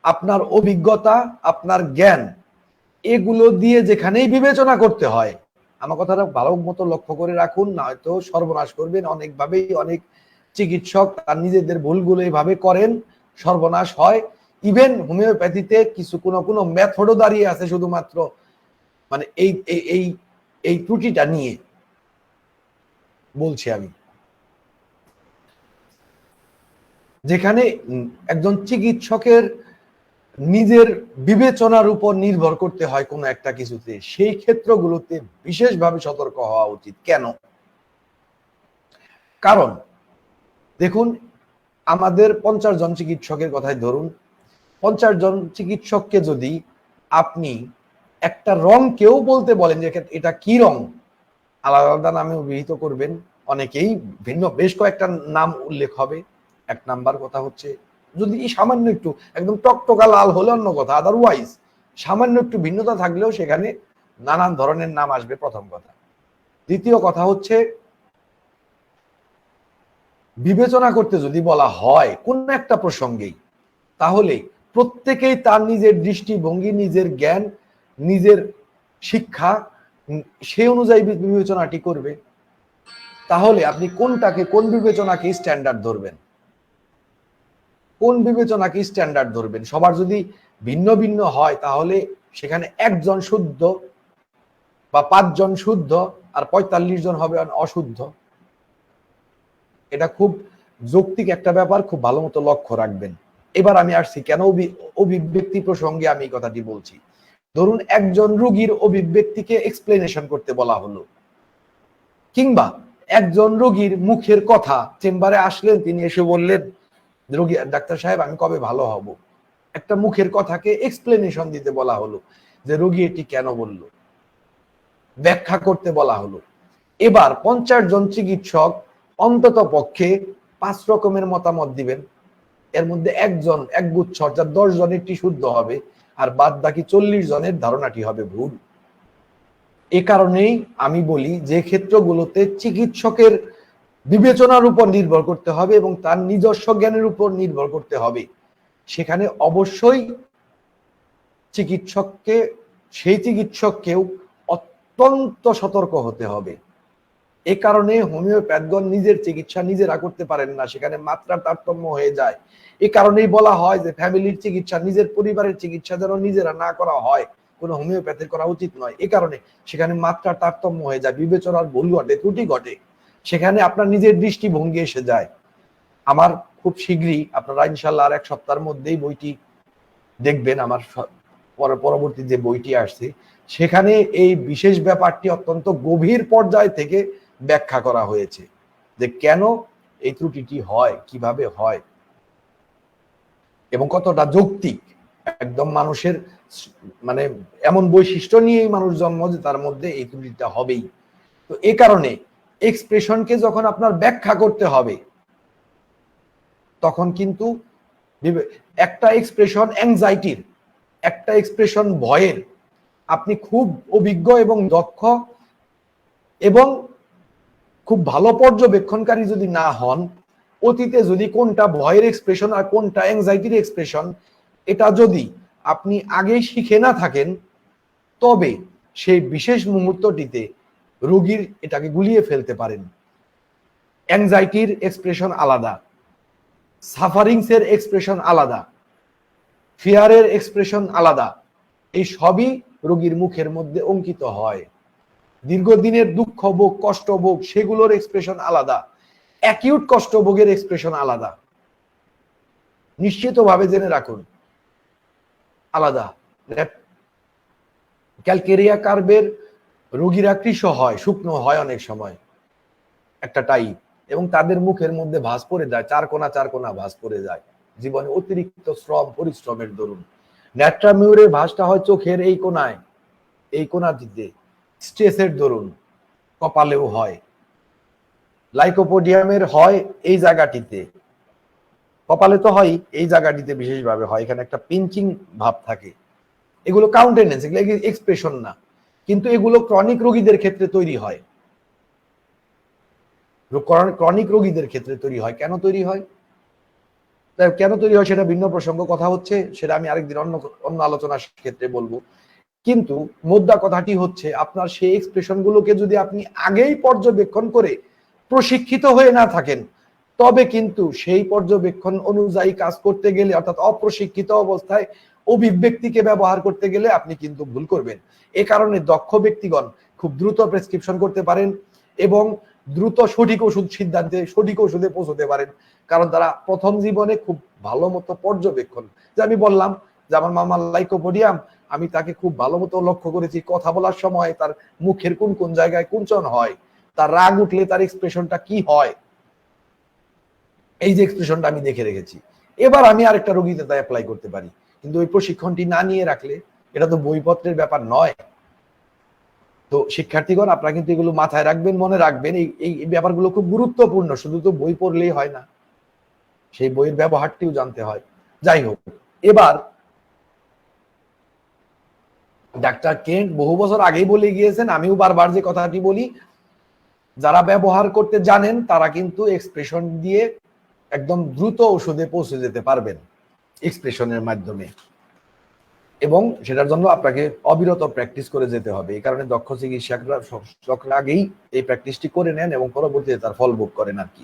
আপনার অভিজ্ঞতা, আপনার জ্ঞান, এগুলো দিয়ে যেখানেই বিবেচনা করতে হয়, আমার কথাটা ভালো মতো লক্ষ্য করে রাখুন, নয়তো সর্বনাশ করবেন। অনেকভাবেই অনেক চিকিৎসক তার নিজেদের ভুলগুলো এইভাবে করেন, সর্বনাশ হয়। ইভেন হোমিওপ্যাথিতে কিছু কোনো মেথডও দাঁড়িয়ে আছে শুধুমাত্র মানে এই ত্রুটিটা নিয়ে বলছি আমি। যেখানে একজন চিকিৎসকের নিজের বিবেচনার উপর নির্ভর করতে হয় কোনো একটা কিছুতে, সেই ক্ষেত্রগুলোতে বিশেষভাবে সতর্ক হওয়া উচিত। কেন? কারণ দেখুন, আমাদের 50 জন চিকিৎসকের কথাই ধরুন, 50 জন চিকিৎসককে যদি আপনি একটা রং কেউ বলতে বলেন যে এটা কি রং, আলাদা আলাদা নামে অভিহিত করবেন, অনেকেই ভিন্ন বেশ কয়েকটা নাম উল্লেখ হবে। এক নাম্বার কথা হচ্ছে, যদি সামান্য একটু একদম টকটকা লাল হলে অন্য কথা, আদারওয়াইজ সামান্য একটু ভিন্নতা থাকলেও সেখানে নানান ধরনের নাম আসবে, প্রথম কথা। দ্বিতীয় কথা হচ্ছে, বিবেচনা করতে যদি বলা হয় কোন একটা প্রসঙ্গেই, তাহলে প্রত্যেকেই তার নিজের দৃষ্টিভঙ্গি, নিজের জ্ঞান, নিজের শিক্ষা, সেই অনুযায়ী বিবেচনাটি করবে। তাহলে আপনি কোন বিবেচনাকে স্ট্যান্ডার্ড ধরবেন, কোন বিবেচনাকে স্ট্যান্ডার্ড ধরবেন? সবার যদি ভিন্ন ভিন্ন হয়, তাহলে সেখানে একজন শুদ্ধ বা 5 জন শুদ্ধ আর 45 জন হবে অশুদ্ধ। এটা খুব যৌক্তিক একটা ব্যাপার, খুব ভালো মতো লক্ষ্য রাখবেন। এবার আমি আসছি কেন অভিব্যক্তি প্রসঙ্গে আমি এই কথাটি বলছি। ধরুন একজন রোগীর অভিব্যক্তিকে এক্সপ্লেনেশন করতে বলা হলো, কিংবা একজন রোগীর মুখের কথা, চেম্বারে আসলেন, তিনি এসে বললেন, রোগী, ডাক্তার সাহেব আমি কবে ভালো হব, একটা মুখের কথাকে এক্সপ্লেনেশন দিতে বলা হলো, যে রোগী এটি কেন বলল, ব্যাখ্যা করতে বলা হলো। এবার 50 জন চিকিৎসক অন্তত পক্ষে 5 রকমের মতামত দিবেন, এর মধ্যে একজন একগুচ্ছ অর্থাৎ 10 জনেরটি শুদ্ধ হবে, আর বাদ বাকি 40 জনের ধারণাটি হবে ভুল। এ কারণেই আমি বলি, যে ক্ষেত্রগুলোতে চিকিৎসকের বিবেচনার উপর নির্ভর করতে হবে এবং তার নিজস্ব জ্ঞানের উপর নির্ভর করতে হবে। সেখানে অবশ্যই সেই চিকিৎসককেও অত্যন্ত সতর্ক হতে হবে। এ কারণে হোমিওপ্যাথগণ নিজের চিকিৎসা নিজেরা করতে পারেন না, সেখানে মাত্রার তারতম্য হয়ে যায়। এ কারণেই বলা হয় যে ফ্যামিলির চিকিৎসা, নিজের পরিবারের চিকিৎসা যেন নিজেরা না করা হয়, কোনো হোমিওপ্যাথের করা উচিত নয়। এ কারণে সেখানে মাত্রার তারতম্য হয়ে যায়, বিবেচনার ভুল ঘটে, ত্রুটি ঘটে, সেখানে আপনার নিজের দৃষ্টিভঙ্গি এসে যায়। আমার খুব শীঘ্রই আপনারা ইনশাল্লাহ আর 1 সপ্তাহের মধ্যেই বইটি দেখবেন, আমার পরবর্তী যে বইটি আসছে সেখানে এই বিশেষ ব্যাপারটি অত্যন্ত গভীর পর্যায় থেকে ব্যাখ্যা করা হয়েছে যে কেন এই ত্রুটিটি হয়, কিভাবে হয় এবং কতটা যৌক্তিক। একদম মানুষের মানে এমন বৈশিষ্ট্য নিয়েই মানুষ জন্ম যে তার মধ্যে এই ত্রুটিটা হবেই। তো এই কারণে এক্সপ্রেশনকে যখন আপনার ব্যাখ্যা করতে হবে তখন কিন্তু একটা এক্সপ্রেশন অ্যাংজাইটির, একটা এক্সপ্রেশন ভয়ের, আপনি খুব অভিজ্ঞ এবং দক্ষ এবং খুব ভালো পর্যবেক্ষণকারী যদি না হন, অতীতে যদি কোনটা ভয়ের এক্সপ্রেশন আর কোনটা অ্যাংজাইটির এক্সপ্রেশন এটা যদি আপনি আগেই শিখে না থাকেন, তবে সেই বিশেষ মুহূর্তটিতে রোগীর এটাকে গুলিয়ে ফেলতে পারেন। অ্যাংজাইটির এক্সপ্রেশন আলাদা, সাফারিংসের এক্সপ্রেশন আলাদা, ফিয়ারের এক্সপ্রেশন আলাদা। এই সবই রোগীর মুখের মধ্যে অঙ্কিত হয়। দীর্ঘদিনের দুঃখ ভোগ, কষ্ট ভোগ, সেগুলোর এক্সপ্রেশন আলাদা, অ্যাকিউট কষ্ট ভোগের এক্সপ্রেশন আলাদা। নিশ্চিতভাবে জেনে রাখুন আলাদা। ক্যালকেরিয়া কার্ভের রোগীরা কৃশ হয়, শুকনো হয় অনেক সময় একটা টাইপ, এবং তাদের মুখের মধ্যে ভাঁজ পড়ে যায়, চার কোনা ভাঁজ পড়ে যায় জীবনে অতিরিক্ত শ্রম পরিশ্রমের দরুন। ন্যাট্রামিউরের ভাঁজটা হয় চোখের এই কোনায়, এই কোনাটিতে, স্ট্রেসের দরুন। কপালেও হয়। লাইকোপোডিয়ামের হয় এই জায়গাটিতে, কপালে তো হয় এই জায়গাটিতে বিশেষভাবে হয়, এখানে একটা পিঞ্চিং ভাব থাকে। এগুলো কাউন্টেনেন্স, এগুলো এক্সপ্রেশন না, কিন্তু এগুলো ক্রনিক রোগীদের ক্ষেত্রে তৈরি হয়। ক্রনিক রোগীদের ক্ষেত্রে তৈরি হয়। কেন তৈরি হয় সেটা ভিন্ন প্রসঙ্গ, কথা হচ্ছে সেটা আমি আরেকদিন অন্য আলোচনার ক্ষেত্রে বলবো। কিন্তু মোদ্দা কথাটি হচ্ছে আপনার সেই এক্সপ্রেশন গুলোকে যদি আপনি আগেই পর্যবেক্ষণ করে প্রশিক্ষিত হয়ে না থাকেন, তবে কিন্তু সেই পর্যবেক্ষণ অনুযায়ী কাজ করতে গেলে, অর্থাৎ অপ্রশিক্ষিত অবস্থায় অভিব্যক্তিকে ব্যবহার করতে গেলে আপনি কিন্তু ভুল করবেন। এ কারণে দক্ষ ব্যক্তিগণ খুব দ্রুত প্রেসক্রিপশন করতে পারেন এবং দ্রুত সঠিক ওষুধ সিদ্ধান্তে, সঠিক ওষুধে পৌঁছতে পারেন, কারণ তারা প্রথম জীবনে খুব ভালো মতো পর্যবেক্ষণ, যে আমি বললাম যে আমার মামার লাইকোপোডিয়াম, আমি তাকে খুব ভালো মতো লক্ষ্য করেছি, কথা বলার সময় তার মুখের কোন কোন জায়গায় কুঞ্চন হয়, তার রাগ উঠলে তার এক্সপ্রেশনটা কি হয়, এই যে এক্সপ্রেশনটা আমি দেখে রেখেছি। এবার আমি আরেকটা রোগীতে তা অ্যাপ্লাই করতে পারি। কিন্তু ওই প্রশিক্ষণটি না নিয়ে রাখলে, এটা তো বইপত্রের ব্যাপার নয়। তো শিক্ষার্থীগণ, আপনারা কিন্তু এগুলো মাথায় রাখবেন, মনে রাখবেন, এই ব্যাপারগুলো খুব গুরুত্বপূর্ণ। শুধু তো বই পড়লেই হয় না, সেই বইয়ের ব্যবহারটিও জানতে হয়। যাই হোক, এবার ডাক্তার কেন্ট বহু বছর আগেই বলে গিয়েছেন, আমিও বারবার যে কথাটি বলি, যারা ব্যবহার করতে জানেন তারা কিন্তু এক্সপ্রেশন দিয়ে একদম দ্রুত ওষুধে পৌঁছে যেতে পারবেন এক্সপ্রেশনের মাধ্যমে, এবং সেটার জন্য আপনাকে অবিরত প্র্যাকটিস করে যেতে হবে। এই কারণে দক্ষ চিকিৎসকরা আগেই এই প্র্যাকটিসটি করে নেন এবং পরবর্তীতে তার ফল ভোগ করেন আর কি।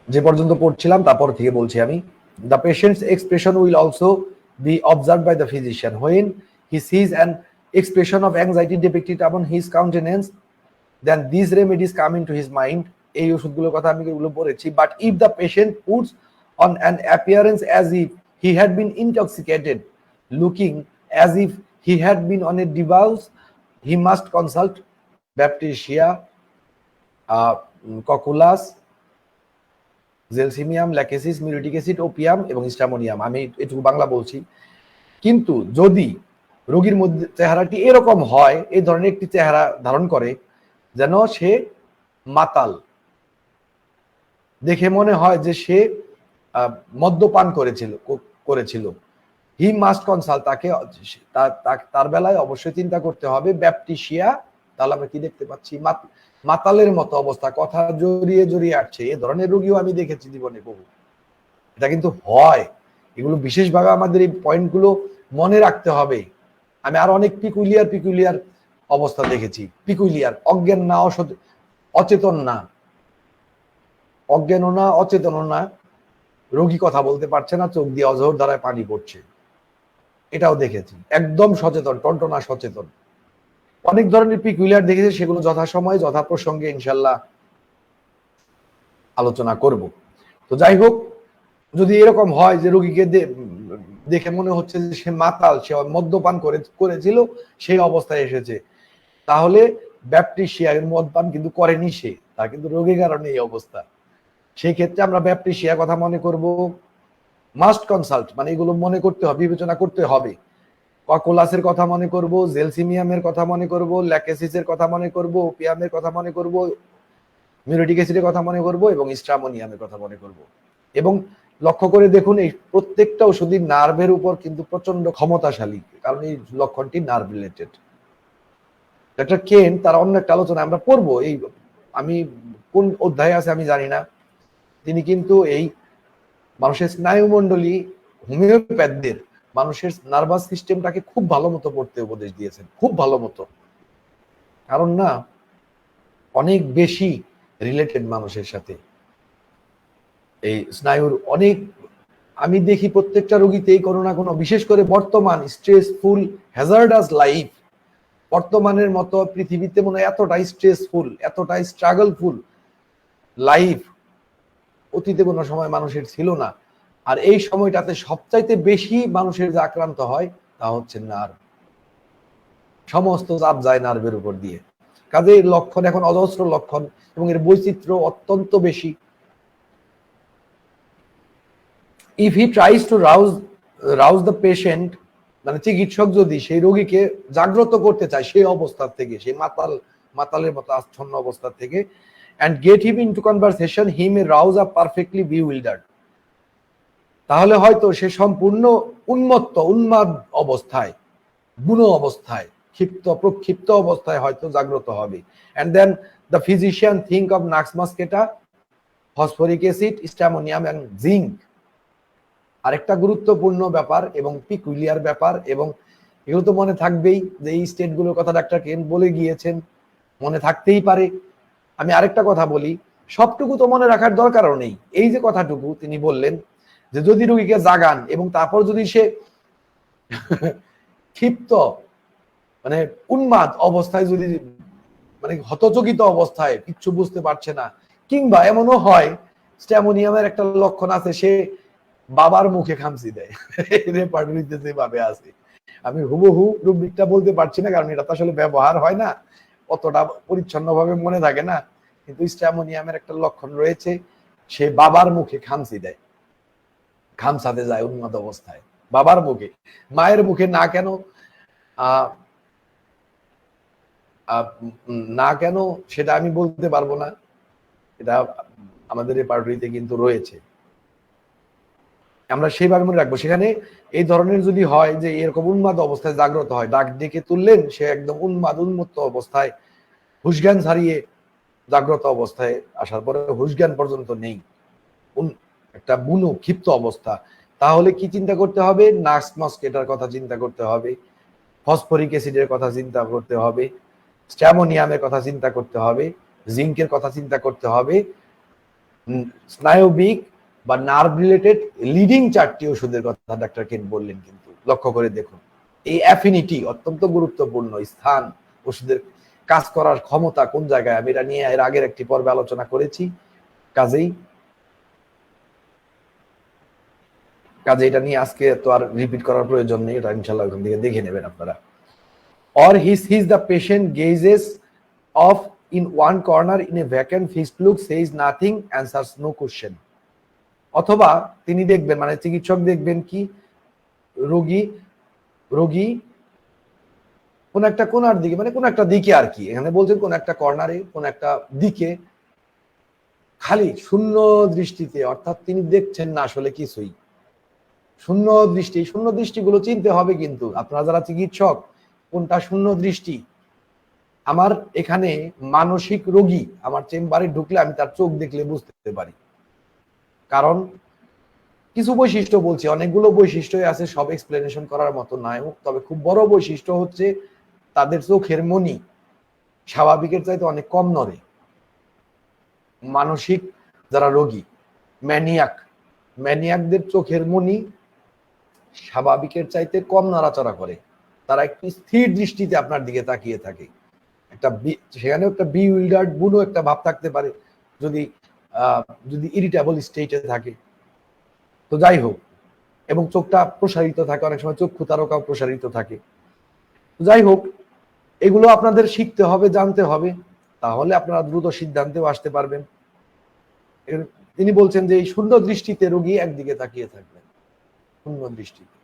যে পর্যন্ত পড়ছিলাম তারপর থেকে বলছি আমি। The patient's expression will also be observed by the physician. When he sees an expression of anxiety depicted upon his countenance, then these remedies come into his mind. এই ওষুধগুলোর কথা আমি এগুলো পড়েছি। But if the patient puts on an appearance as if he had been intoxicated, looking as if he had been on a debauch, he must consult Baptisia, Cocculus, Gelsemium, Lachesis, muriatic acid, Opium এবং Stramonium. আমি এটুকু বাংলা বলছি। কিন্তু যদি রোগীর মধ্যে চেহারাটি এরকম হয়, এই ধরনের একটি চেহারা ধারণ করে যেন সে মাতাল, দেখে মনে হয় যে সে মদ্যপান করেছিল, হি মাস্ট কনসাল্ট, তার বেলায় অবশ্যই চিন্তা করতে হবে ব্যাপটিশিয়া তাহলে আমরা কি দেখতে পাচ্ছি? মাতালের মতো অবস্থা, কথা জড়িয়ে জড়িয়ে আসছে। এ ধরনের রোগীও আমি দেখেছি জীবনে বহু। এটা কিন্তু হয়। এগুলো বিশেষভাবে আমাদের এই পয়েন্টগুলো মনে রাখতে হবে। আমি আর অনেক পিকুলিয়ার অবস্থা দেখেছি। পিকুলিয়ার, অজ্ঞান না, অচেতন না, অজ্ঞানও না, অচেতনও না, রোগী কথা বলতে পারছে না, চোখ দিয়ে অঝোর ধারায় পানি পড়ছে, এটাও দেখেছি। একদম সচেতন, টনটনা সচেতন। অনেক ধরনের পিকুলিয়ার দেখেছি, সেগুলো যথাসময়ে যথাপ্রসঙ্গে ইনশাল্লাহ আলোচনা করব। তো যাই হোক, যদি এরকম হয় যে রোগীকে দেখে মনে হচ্ছে যে সে মাতাল, সে মদ্যপান করেছিল, সেই অবস্থায় এসেছে, তাহলে ব্যাপটিশিয়া মদপান কিন্তু করেনি সে, তার কিন্তু রোগের কারণে এই অবস্থা। সেই ক্ষেত্রে আমরা ব্যাপটিশিয়া কথা মনে করব, মাস্ট কনসাল্ট, মানে এগুলো মনে করতে হবে, বিবেচনা করতে হবে। ককোলাসের কথা মনে করব, জেলসিমিয়ামের কথা মনে করব, ল্যাকেসিসের কথা মনে করব, ওপিয়ামের কথা মনে করব, মিউরেটিক অ্যাসিডের কথা মনে করব, এবং স্ট্রামোনিয়ামের কথা মনে করব। এবং লক্ষ্য করে দেখুন, এই প্রত্যেকটা ওষুধই নার্ভের উপর কিন্তু প্রচন্ড ক্ষমতাশালী, কারণ এই লক্ষণটি নার্ভ রিলেটেড। ডক্টর কেন তার অন্য একটা আলোচনা আমরা পড়বো, এই আমি কোন অধ্যায়ে আছে আমি জানি না, তিনি কিন্তু এই মানুষের স্নায়ুমণ্ডলী, হোমিওপ্যাথদের মানুষের নার্ভাস সিস্টেমটাকে খুব ভালো মতো পড়তে উপদেশ দিয়েছেন, খুব ভালো মতো। কারণ না, অনেক বেশি রিলেটেড মানুষের সাথে এই স্নায়ুর অনেক। আমি দেখি প্রত্যেকটা রোগীতেই কোনো না কোনো, বিশেষ করে বর্তমান স্ট্রেসফুল হ্যাজার্ডাস লাইফ, বর্তমানের মতো পৃথিবীতে মনে হয় এতটাই স্ট্রেসফুল, এতটাই স্ট্রাগলফুল লাইফ অতীতে কোনো সময় মানুষের ছিল না। আর এই সময়টাতে সবচাইতে বেশি মানুষের যে আক্রান্ত হয় তা হচ্ছে নার্ভ। সমস্ত চাপ যায় নার্ভের উপর দিয়ে। কাজে লক্ষণ এখন অজস্র লক্ষণ, এবং এর বৈচিত্র্য অত্যন্ত বেশি। If he tries to rouse the patient, মানে চিকিৎসক যদি সেই রোগীকে জাগ্রত করতে চায় সেই অবস্থা থেকে, সেই মাতালের মতো আচ্ছন্ন অবস্থা থেকে, and get him into conversation, he may rouse up perfectly bewildered, তাহলে হয়তো সে সম্পূর্ণ উন্মাদ অবস্থায়, বুনো অবস্থায়, প্রক্ষিপ্ত অবস্থায় হয়তো জাগ্রত হবে। and then the physician think of Nux mosqueta, phosphoric acid, stramonium and zinc। আরেকটা গুরুত্বপূর্ণ ব্যাপার এবং পিকুলিয়ার ব্যাপার, এবং এগুলো তো মনে থাকবেই যে এই স্টেটগুলোর কথা ডাক্তার কেন বলে গিয়েছেন, মনে থাকতেই পারে। আমি আরেকটা কথা বলি, সবটুকু তো মনে রাখার দরকারও নেই। এই যে কথাটুকু তিনি বললেন যে যদি রোগীকে জাগান এবং তারপর যদি সে ক্ষিপ্ত, মানে উন্মাদ অবস্থায়, যদি মানে হতচকিত অবস্থায় কিচ্ছু বুঝতে পারছে না, কিংবা এমনও হয় স্ট্যামোনিয়ামের একটা লক্ষণ আছে, সে বাবার মুখে খামচি দেয়, রেপার্টরিতে যেভাবে আছে, আমি হুবহু রুব্রিকটা বলতে পারছি না, কারণ এটা তো আসলে ব্যবহার হয় না, অতটা পরিচ্ছন্ন ভাবে মনে থাকে না, কিন্তু স্ট্যামোনিয়ামের একটা লক্ষণ রয়েছে, সে বাবার মুখে খামচি দেয়, খামসাতে যায় উন্মাদ অবস্থায়, বাবার মুখে। মায়ের মুখে না কেন, না কেন সেটা আমি বলতে পারবো না, এটা আমাদের রেপার্টরিতে কিন্তু রয়েছে, আমরা সেইভাবে মনে রাখবো। সেখানে এই ধরনের যদি হয় যে এরকম উন্মাদ অবস্থায় জাগ্রত হয়, ডাক ডেকে তুললেন, সে একদম উন্মত্ত অবস্থায়, হুশজ্ঞান হারিয়ে জাগ্রত অবস্থায় আসার পরে হুশজ্ঞান পর্যন্ত নেই, একটা বুনো ক্ষিপ্ত অবস্থা, তাহলে কি চিন্তা করতে হবে? নাক্স মস্কেটার কথা চিন্তা করতে হবে, ফসফরিক অ্যাসিডের কথা চিন্তা করতে হবে, স্ট্যামোনিয়ামের কথা চিন্তা করতে হবে, জিঙ্কের কথা চিন্তা করতে হবে, স্নায়বিক বা নার্ভ রিলেটেড লিডিং 4টি ওষুধের কথা ডাক্তার কেন বললেন। কিন্তু লক্ষ্য করে দেখুন, এই অ্যাফিনিটি অত্যন্ত গুরুত্বপূর্ণ স্থান, ওষুধের কাজ করার ক্ষমতা কোন জায়গায়, আমি এটা নিয়ে এর আগের একটি পর্বে আলোচনা করেছি। কাজেই এটা নিয়ে আজকে তো আর রিপিট করার প্রয়োজন নেই, এটা ইনশাআল্লাহ ওখান থেকে দেখে নেবেন আপনারা। or he sees the patient gazes off in one corner in a vacant fixed look, says nothing, answers no question। অথবা তিনি দেখবেন, মানে চিকিৎসক দেখবেন কি, রোগী কোন একটা কোনার দিকে, মানে কোন একটা দিকে আর কি, এখানে বলছেন কোন একটা কর্নারে, কোন একটা দিকে খালি শূন্য দৃষ্টিতে, অর্থাৎ তিনি দেখছেন না আসলে কিছুই, শূন্য দৃষ্টিগুলো চিনতে হবে। কিন্তু আপনারা যারা চিকিৎসক, কোনটা শূন্য দৃষ্টি, আমার এখানে মানসিক রোগী আমার চেম্বারে ঢুকলে আমি তার চোখ দেখলে বুঝতে পারি। কারণ কিছু বৈশিষ্ট্য বলছি, অনেকগুলো বৈশিষ্ট্যই আছে, সব এক্সপ্লেনেশন করার মতো নয়, তবে খুব বড় বৈশিষ্ট্য হচ্ছে তাদের চোখের মনি স্বাভাবিকের চাইতে অনেক কম নড়ে। মানসিক যারা রোগী, ম্যানিয়াকদের চোখের মনি স্বাভাবিকের চাইতে কম নাড়াচড়া করে, তারা একটি স্থির দৃষ্টিতে আপনার দিকে তাকিয়ে থাকে। সেখানে একটা বিউইল্ডার্ড বুনো একটা ভাব থাকতে পারে যদি যদি ইরিটেবল স্টেটে থাকে। তো যাই হোক, এবং চোখটা প্রসারিত থাকে, অনেক সময় চক্ষু তারকাও প্রসারিত থাকে। যাই হোক, এগুলো আপনাদের শিখতে হবে, জানতে হবে, তাহলে আপনারা দ্রুত সিদ্ধান্তেও আসতে পারবেন। তিনি বলছেন যে এই শূন্য দৃষ্টিতে রোগী একদিকে তাকিয়ে থাকবেন, শূন্য দৃষ্টিতে,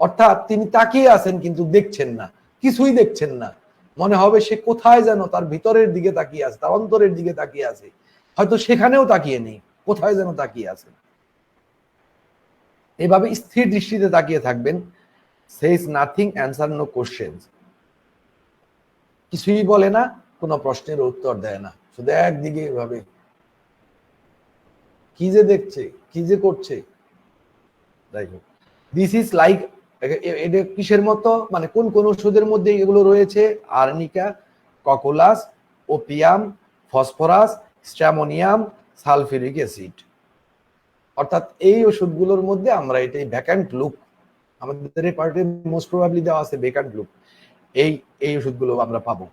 অর্থাৎ তিনি তাকিয়ে আছেন কিন্তু দেখছেন না, কিছুই দেখছেন না, মনে হবে সে কোথায় যেন তার ভিতরের দিকে তাকিয়ে আছে, তার অন্তরের দিকে তাকিয়ে আছে, হয়তো সেখানেও তাকিয়ে নেই, কোথায় যেন তাকিয়ে আছে। এভাবে স্থির দৃষ্টিতে তাকিয়ে থাকবেন। says nothing, answer no questions, কিছুই বলে না, কোনো প্রশ্নের উত্তর দেয় না, শুধু একদিকে এভাবে কি যে দেখছে, কি যে করছে। যাই হোক, দিস ইজ লাইক, এটা কিসের মতো, মানে কোন কোন ওষুধের মধ্যে এগুলো রয়েছে? Arnica, Cocculus, Opium, Phosphorus, Stramonium, sulphuric acid. অর্থাৎ এই ওষুধগুলোর মধ্যে আমরা এটাই ভ্যাকান্ট লুক, আমাদের এই পার্টে মোস্ট প্রবাবলি দেওয়া আছে ভ্যাকান্ট লুক, এই ওষুধগুলো আমরা পাবো।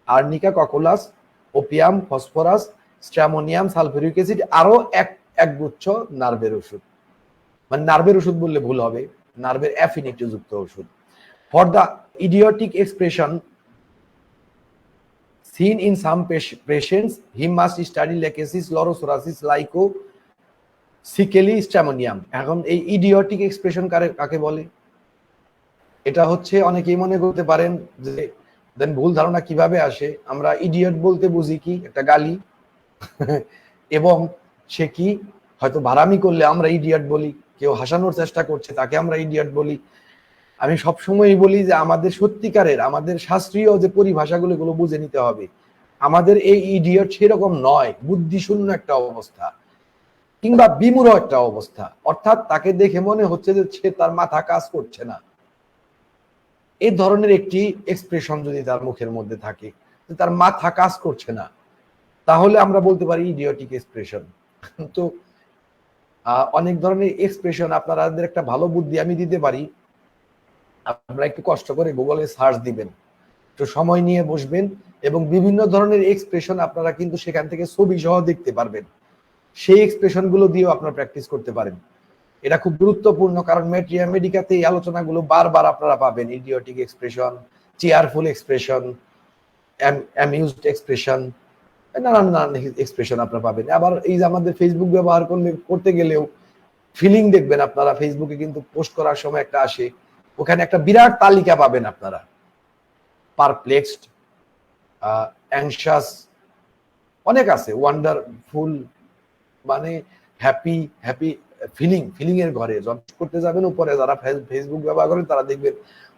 Arnica, Cocculus, Opium, Phosphorus, Stramonium, sulphuric acid, আরো এক গুচ্ছ নার্ভের ওষুধ, মানে নার্ভের ওষুধ বললে ভুল হবে, নার্ভের অ্যাফিনিটি যুক্ত ওষুধ। For the idiotic expression seen in some patients, he must study Lachesis, Laurocerasus, Lyco, Secale, Stramonium. এখন এই ইডিওটিক এক্সপ্রেশন কাকে বলে? এটা হচ্ছে, অনেকেই মনে করতে পারেন যে দেন ভুল ধারণা কিভাবে আসে, আমরা ইডিয়ট বলতে বুঝি কি একটা গালি এবং সে কি হয়তো ভাড়ামি করলে আমরা ইডিয়ট বলি, কেউ হাসানোর চেষ্টা করছে তাকে আমরা ইডিয়ট বলি। আমি সবসময়ই বলি যে আমাদের সত্যিকারের, আমাদের শাস্ত্রীয় যে পরিভাষাগুলো, এগুলো বুঝে নিতে হবে। আমাদের এই ইডিয়ট সেরকম নয়, বুদ্ধিশূন্য একটা অবস্থা কিংবা বিমূঢ় একটা অবস্থা, অর্থাৎ তাকে দেখে মনে হচ্ছে যে সে, তার মাথা কাজ করছে না, এই ধরনের একটি এক্সপ্রেশন যদি তার মুখের মধ্যে থাকে, তার মাথা কাজ করছে না, তাহলে আমরা বলতে পারি ইডিওটিক এক্সপ্রেশন। তো অনেক ধরনের এক্সপ্রেশন, আপনাদের একটা ভালো বুদ্ধি আমি দিতে পারি, আপনারা একটু কষ্ট করে গুগলে সার্চ দিবেন, একটু সময় নিয়ে বসবেন এবং বিভিন্ন ধরনের এক্সপ্রেশন আপনারা কিন্তু সেখান থেকে ছবি সহ দেখতে পারবেন, সেই এক্সপ্রেশন গুলো দিয়েও আপনারা প্র্যাকটিস করতে পারেন। এটা খুব গুরুত্বপূর্ণ, কারণ ম্যাট্রিয়া মেডিকাতে এই আলোচনাগুলো বারবার আপনারা পাবেন। Idiotic expression, cheerful expression, amused expression, নানান নানান এক্সপ্রেশন আপনারা পাবেন। আবার এই যে আমাদের ফেসবুক ব্যবহার করতে গেলেও ফিলিং দেখবেন আপনারা, ফেসবুকে কিন্তু পোস্ট করার সময় একটা আসে, ওখানে একটা বিরাট তালিকা পাবেন আপনারা, পারপ্লেক্সড, অ্যাংশাস, অনেক আছে, ওয়ান্ডারফুল, মানে হ্যাপি, ফিলিং এর ঘরে করতে যাবেন উপরে, যারা ফেসবুক ব্যবহার করেন তারা দেখবেন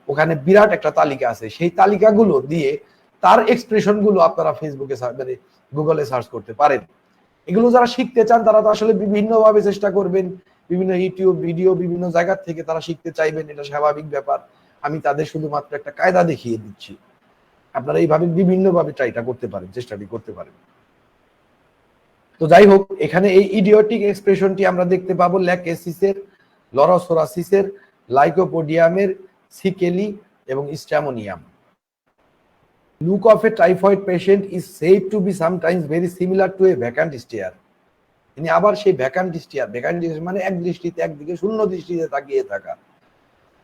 ওখানে বিরাট একটা তালিকা আছে, সেই তালিকাগুলো দিয়ে তার এক্সপ্রেশন গুলো আপনারা ফেসবুকে মানে গুগলে সার্চ করতে পারেন। এগুলো যারা শিখতে চান তারা তো আসলে বিভিন্ন ভাবে চেষ্টা করবেন, বিভিন্ন ইউটিউব ভিডিও, বিভিন্ন জায়গা থেকে তারা শিখতে চাইবেন, এটা স্বাভাবিক ব্যাপার। আমি তাদের শুধুমাত্র একটা কায়দা দেখিয়ে দিচ্ছি, আপনারা এইভাবে বিভিন্ন ভাবে ট্রাইটা করতে পারেন, চেষ্টাটি করতে পারেন। তো যাই হোক, এখানে এই ইডিওটিক এক্সপ্রেশনটি আমরা দেখতে পাবো ল্যাকেসিসের, লরোসোরাসিসের, লাইকোপোডিয়ামের, সিকেলি এবং stramonium. Look of a typhoid patient is said to be sometimes very similar to a vacant stare. তিনি আবার সেই ভ্যাকান্ট স্টিয়ার, মানে এক দৃষ্টিতে একদিকে শূন্য দৃষ্টিতে তাকিয়ে থাকা।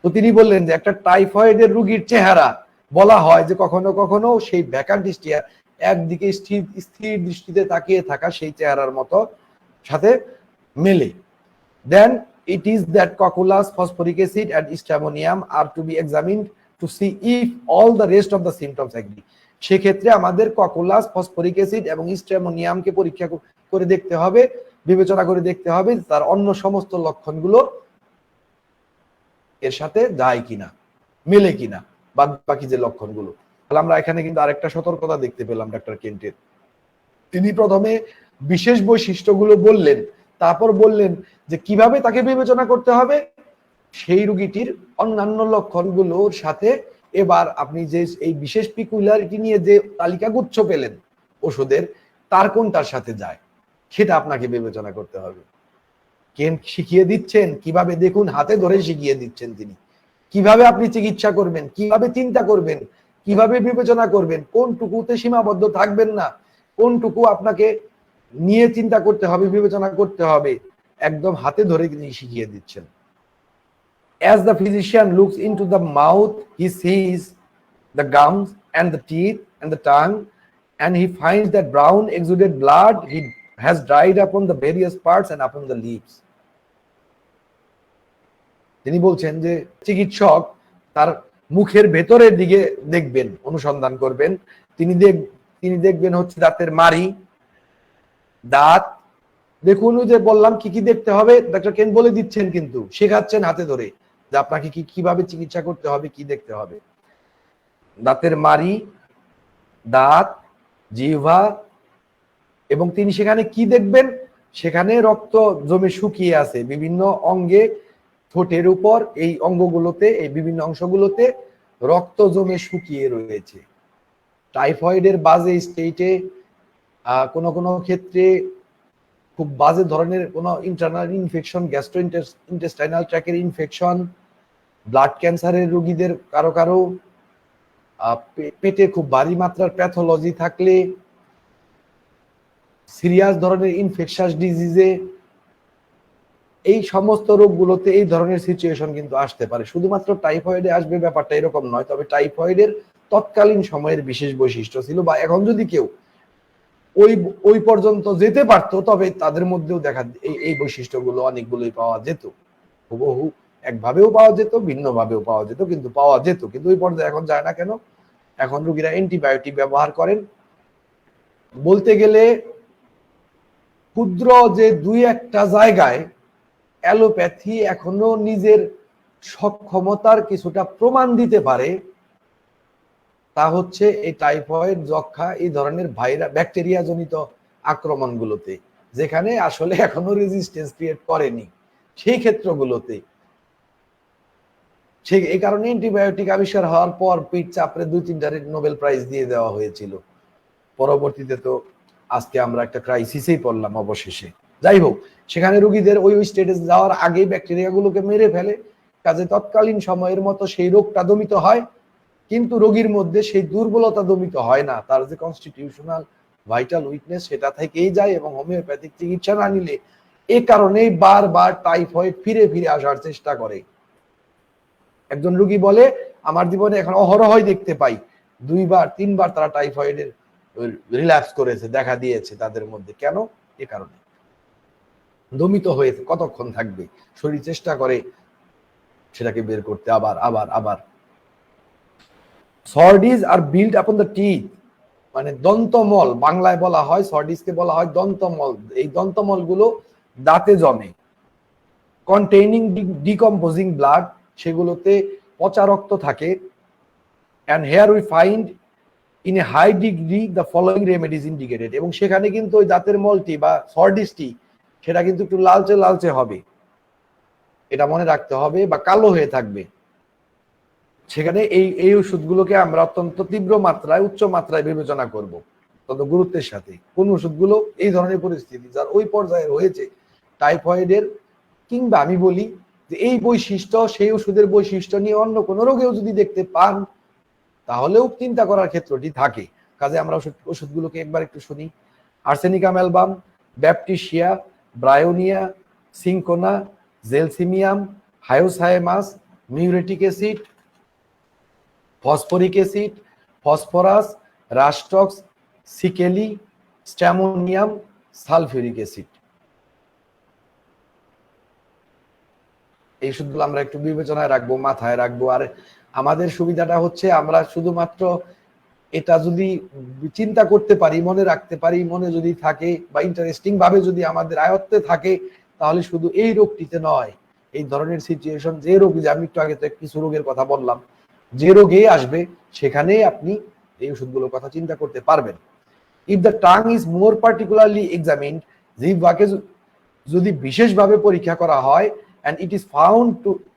তো তিনি বললেন যে একটা টাইফয়েডের রোগীর চেহারা বলা হয় যে কখনো কখনো সেই ভ্যাকান্ট স্টিয়ার, একদিকে স্থির দৃষ্টিতে তাকিয়ে থাকা সেই চেহারার মতো সাথে মেলে। দেন it is that cocculus, phosphoric acid and stramonium are to be examined to see if all the rest of the symptoms agree. সেক্ষেত্রে আমাদের ককুলাস, ফসফরিক অ্যাসিড এবং স্ট্রামোনিয়ামকে পরীক্ষা করে দেখতে হবে, বিবেচনা করে দেখতে হবে তার অন্য সমস্ত লক্ষণগুলো এর সাথে যায় কিনা, মেলে কিনা, বাকি যে লক্ষণগুলো। তাহলে আমরা এখানে কিন্তু আরেকটা সতর্কতা দেখতে পেলাম ডাক্তার কেন্টের। তিনি প্রথমে বিশেষ বৈশিষ্ট্যগুলো বললেন, তারপর বললেন যে কিভাবে তাকে বিবেচনা করতে হবে সেই রোগীটির অন্যান্য লক্ষণগুলোর সাথে। এবার আপনি যে এই বিশেষ পিকুলারিটি নিয়ে যে তালিকাগুচ্ছ পেলেন ওষুধের, তার কোনটার সাথে যায় সেটা আপনাকে বিবেচনা করতে হবে। কেন শিখিয়ে দিচ্ছেন কিভাবে, দেখুন হাতে ধরে শিখিয়ে দিচ্ছেন তিনি কিভাবে আপনি চিকিৎসা করবেন, কিভাবে চিন্তা করবেন, কিভাবে বিবেচনা করবেন, কোনটুকুতে সীমাবদ্ধ থাকবেন না, কোনটুকু আপনাকে নিয়ে চিন্তা করতে হবে, বিবেচনা করতে হবে, একদম হাতে ধরে তিনি শিখিয়ে দিচ্ছেন। As the physician looks into the mouth, he sees the gums and the teeth and the tongue, and he finds that brown exuded blood he has dried upon the various parts and upon the lips. তিনি বলছেন যে চিকিৎসক তার মুখের ভেতরের দিকে দেখবেন, অনুসন্ধান করবেন। তিনি দেখবেন হচ্ছে দাঁতের মাড়ি, দাঁত। দেখুন ওই যে বললাম কি কি দেখতে হবে, ডাক্তার কেন বলে দিচ্ছেন, কিন্তু শেখাচ্ছেন হাতে ধরে যে আপনাকে কিভাবে চিকিৎসা করতে হবে, কি দেখতে হবে। দাঁতের মাড়ি, দাঁত, জিহ্বা, এবং তিনি সেখানে কি দেখবেন, সেখানে রক্ত জমে শুকিয়ে আছে বিভিন্ন অঙ্গে, ঠোঁটের উপর, এই অঙ্গগুলোতে, এই বিভিন্ন অংশগুলোতে রক্ত জমে শুকিয়ে রয়েছে। টাইফয়েডের বাজে স্টেটে, কোনো কোনো ক্ষেত্রে খুব বাজে ধরনের কোনো ইন্টারনাল ইনফেকশন, গ্যাস্ট্রো ইন্টেস্টাইনাল ট্র্যাকের ইনফেকশন, ব্লাড ক্যান্সারের রোগীদের কারো কারো পেটে খুব ভারী মাত্রার প্যাথোলজি থাকলে, সিরিয়াস ধরনের ইনফেকশাস ডিজিজে, এই সমস্ত রোগগুলোতে এই ধরনের সিচুয়েশন কিন্তু আসতে পারে। শুধুমাত্র টাইফয়েডে আসবে ব্যাপারটা এরকম নয়, তবে টাইফয়েডের তৎকালীন সময়ের বিশেষ বৈশিষ্ট্য ছিল, বা এখন যদি কেউ ওই পর্যন্ত যেতে পারতো, তবে তাদের মধ্যেও দেখা এই বৈশিষ্ট্যগুলো অনেকগুলোই পাওয়া যেত। হুবহু একভাবেও পাওয়া যেত, ভিন্ন ভাবেও পাওয়া যেত, কিন্তু পাওয়া যেত। কিন্তু ওই পর্যায়ে এখন যায় না কেন? এখন রোগীরা অ্যান্টিবায়োটিক ব্যবহার করেন। বলতে গেলে ক্ষুদ্র যে দুই একটা জায়গায় অ্যালোপ্যাথি এখনো নিজের সক্ষমতার কিছুটা প্রমাণ দিতে পারে, তা হচ্ছে এই টাইফয়েড, যক্ষা, এই ধরনের ব্যাকটেরিয়া জনিত আক্রমণগুলোতে, যেখানে আসলে এখনো রেজিস্ট্যান্স ক্রিয়েট করেনি সেই ক্ষেত্রগুলোতে। এই কারণে অ্যান্টিবায়োটিক আবিষ্কার হওয়ার পর পিঠ চাপড়ে 2-3টা নোবেল প্রাইজ দিয়ে দেওয়া হয়েছিল। পরবর্তীতে তো আজকে আমরা একটা ক্রাইসিসেই পড়লাম অবশেষে। যাই হোক, সেখানে রোগীদের ওই স্টেটে যাওয়ার আগেই ব্যাকটেরিয়াগুলোকে মেরে ফেলে, কাজে তৎকালীন সময়ের মতো সেই রোগটা দমিত হয়, কিন্তু রোগীর মধ্যে সেই দুর্বলতা দমিত হয় না। তার যে কনস্টিটিউশনাল ভাইটাল উইকনেস সেটা থেকেই যায়, এবং হোমিওপ্যাথিক চিকিৎসা না নিলে এ কারণেই বারবার টাইফয়েড ফিরে ফিরে আসার চেষ্টা করে। একজন রোগী বলে, আমার জীবনে এখন অহরহই দেখতে পাই 2-3বার তারা টাইফয়েডের রিল্যাপস করেছে, দেখা দিয়েছে তাদের মধ্যে। কেন? এ কারণে দমিত হয়েছে, কতক্ষণ থাকবে, শরীর চেষ্টা করে সেটাকে বের করতে আবার আবার আবার। সর্ডিস আর বিল্ড আপন দ্য টিথ, মানে দন্তমল, বাংলায় বলা হয় সর্ডিসকে বলা হয় দন্তমল। এই দন্তমল গুলো দাঁতে জমে। কন্টেইনিং ডিকম্পোজিং ব্লাড, সেগুলোতে পচা রক্ত থাকে। And here we find in a high degree the following remedies indicated, এবং সেখানে কিন্তু ওই দাঁতের মলটি বা সর্ডিসটি সেটা কিন্তু একটু লালচে লালচে হবে, এটা মনে রাখতে হবে, বা কালো হয়ে থাকবে। সেখানে এই ওষুধগুলোকে আমরা অত্যন্ত তীব্র মাত্রায়, উচ্চ মাত্রায় বিবেচনা করব, অত্যন্ত গুরুত্বের সাথে। কোন ওষুধগুলো এই ধরনের পরিস্থিতি যার ওই পর্যায়ে রয়েছে টাইফয়েডের, কিংবা আমি বলি যে এই বৈশিষ্ট্য, সেই ওষুধের বৈশিষ্ট্য নিয়ে অন্য কোনো রোগেও যদি দেখতে পান, তাহলেও চিন্তা করার ক্ষেত্রটি থাকে। কাজে আমরা ওষুধগুলোকে একবার একটু শুনি। Arsenicum album, Baptisia, Bryonia, Cinchona, Gelsemium, Hyoscyamus, muriatic acid, phosphoric acid, Phosphorus, Rhus tox, Secale, Stramonium, sulphuric acid. এই ওষুধগুলো আমরা একটু বিবেচনায় রাখবো, মাথায় রাখবো। আর আমাদের সুবিধাটা হচ্ছে আমরা শুধুমাত্র এটা যদি চিন্তা করতে পারি, মনে রাখতে পারি, মনে যদি থাকে, বা ইন্টারেস্টিং ভাবে যদি আমাদের আয়ত্তে থাকে, তাহলে শুধু এই রোগটিতে নয়, এই ধরনের সিচুয়েশন যে রোগ, যে আমি একটু আগে তো কিছু রোগের কথা বললাম, যে রোগে আসবে সেখানেই আপনি এই ওষুধগুলোর কথা চিন্তা করতে পারবেন। If the tongue is more particularly examined, জিহ্বাকে যদি বিশেষভাবে পরীক্ষা করা হয়, and it is found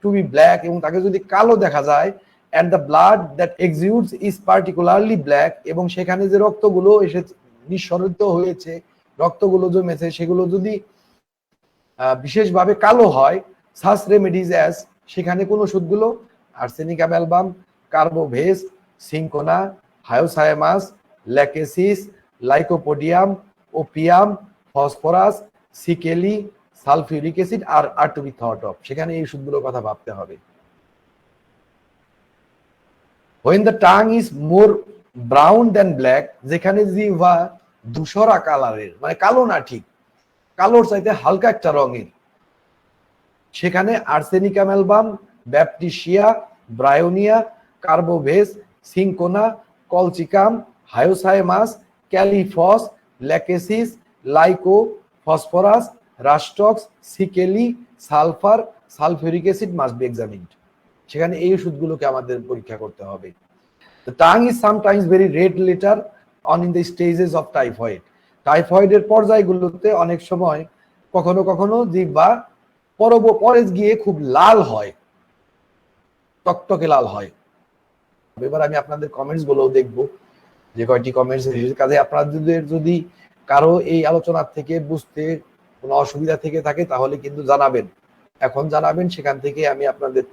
to be black, এবং তাকে যদি কালো দেখা যায়, and the blood that exudes is particularly black, এবং সেখানে যে রক্তগুলো এসে নিঃসরিত হয়েছে, রক্তগুলো জমেছে, সেগুলো যদি বিশেষভাবে কালো হয়, such remedies as, সেখানে কোন ওষুধগুলো, arsenic amalgam, Carbo veg, Cinchona, Hyoscyamus, Lachesis, Lycopodium, Opium, Phosphorus, Secale, sulphuric acid are to be thought of, সেখানে এই ওষুধগুলোর কথা ভাবতে হবে। when the tongue is more brown than black, যেখানে জিহ্বা ধূসরা কালারের, মানে কালো না, ঠিক কালোর চাইতে হালকা একটা রঙের, সেখানে arsenic amalgam, Baptisia, Bryonia, Carbo veg, Cinchona, Colchicum, Hyoscyamus, Kali phos, Lachesis, Lyco, Phosphorus, Rhus tox, Secale, Sulphur, sulphuric acid must be examined, সেখানে এই ওষুধগুলোকে আমাদের পরীক্ষা করতে হবে। The tongue is sometimes very red later on in the stages of typhoid. টাইফয়েডের পর্যায়গুলোতে অনেক সময় কখনো কখনো জিহ্বা পরে গিয়ে খুব লাল হয়, টকটকে লাল হয়। এবার আমি আপনাদের কমেন্টস গুলো দেখবো, যে কয়টি কমেন্টস কাজে আপনাদের যদি কারো এই আলোচনা থেকে বুঝতে কোনো অসুবিধা থেকে থাকে তাহলে কিন্তু জানাবেন, এখন জানাবেন, সেখান থেকে আমি আপনাদের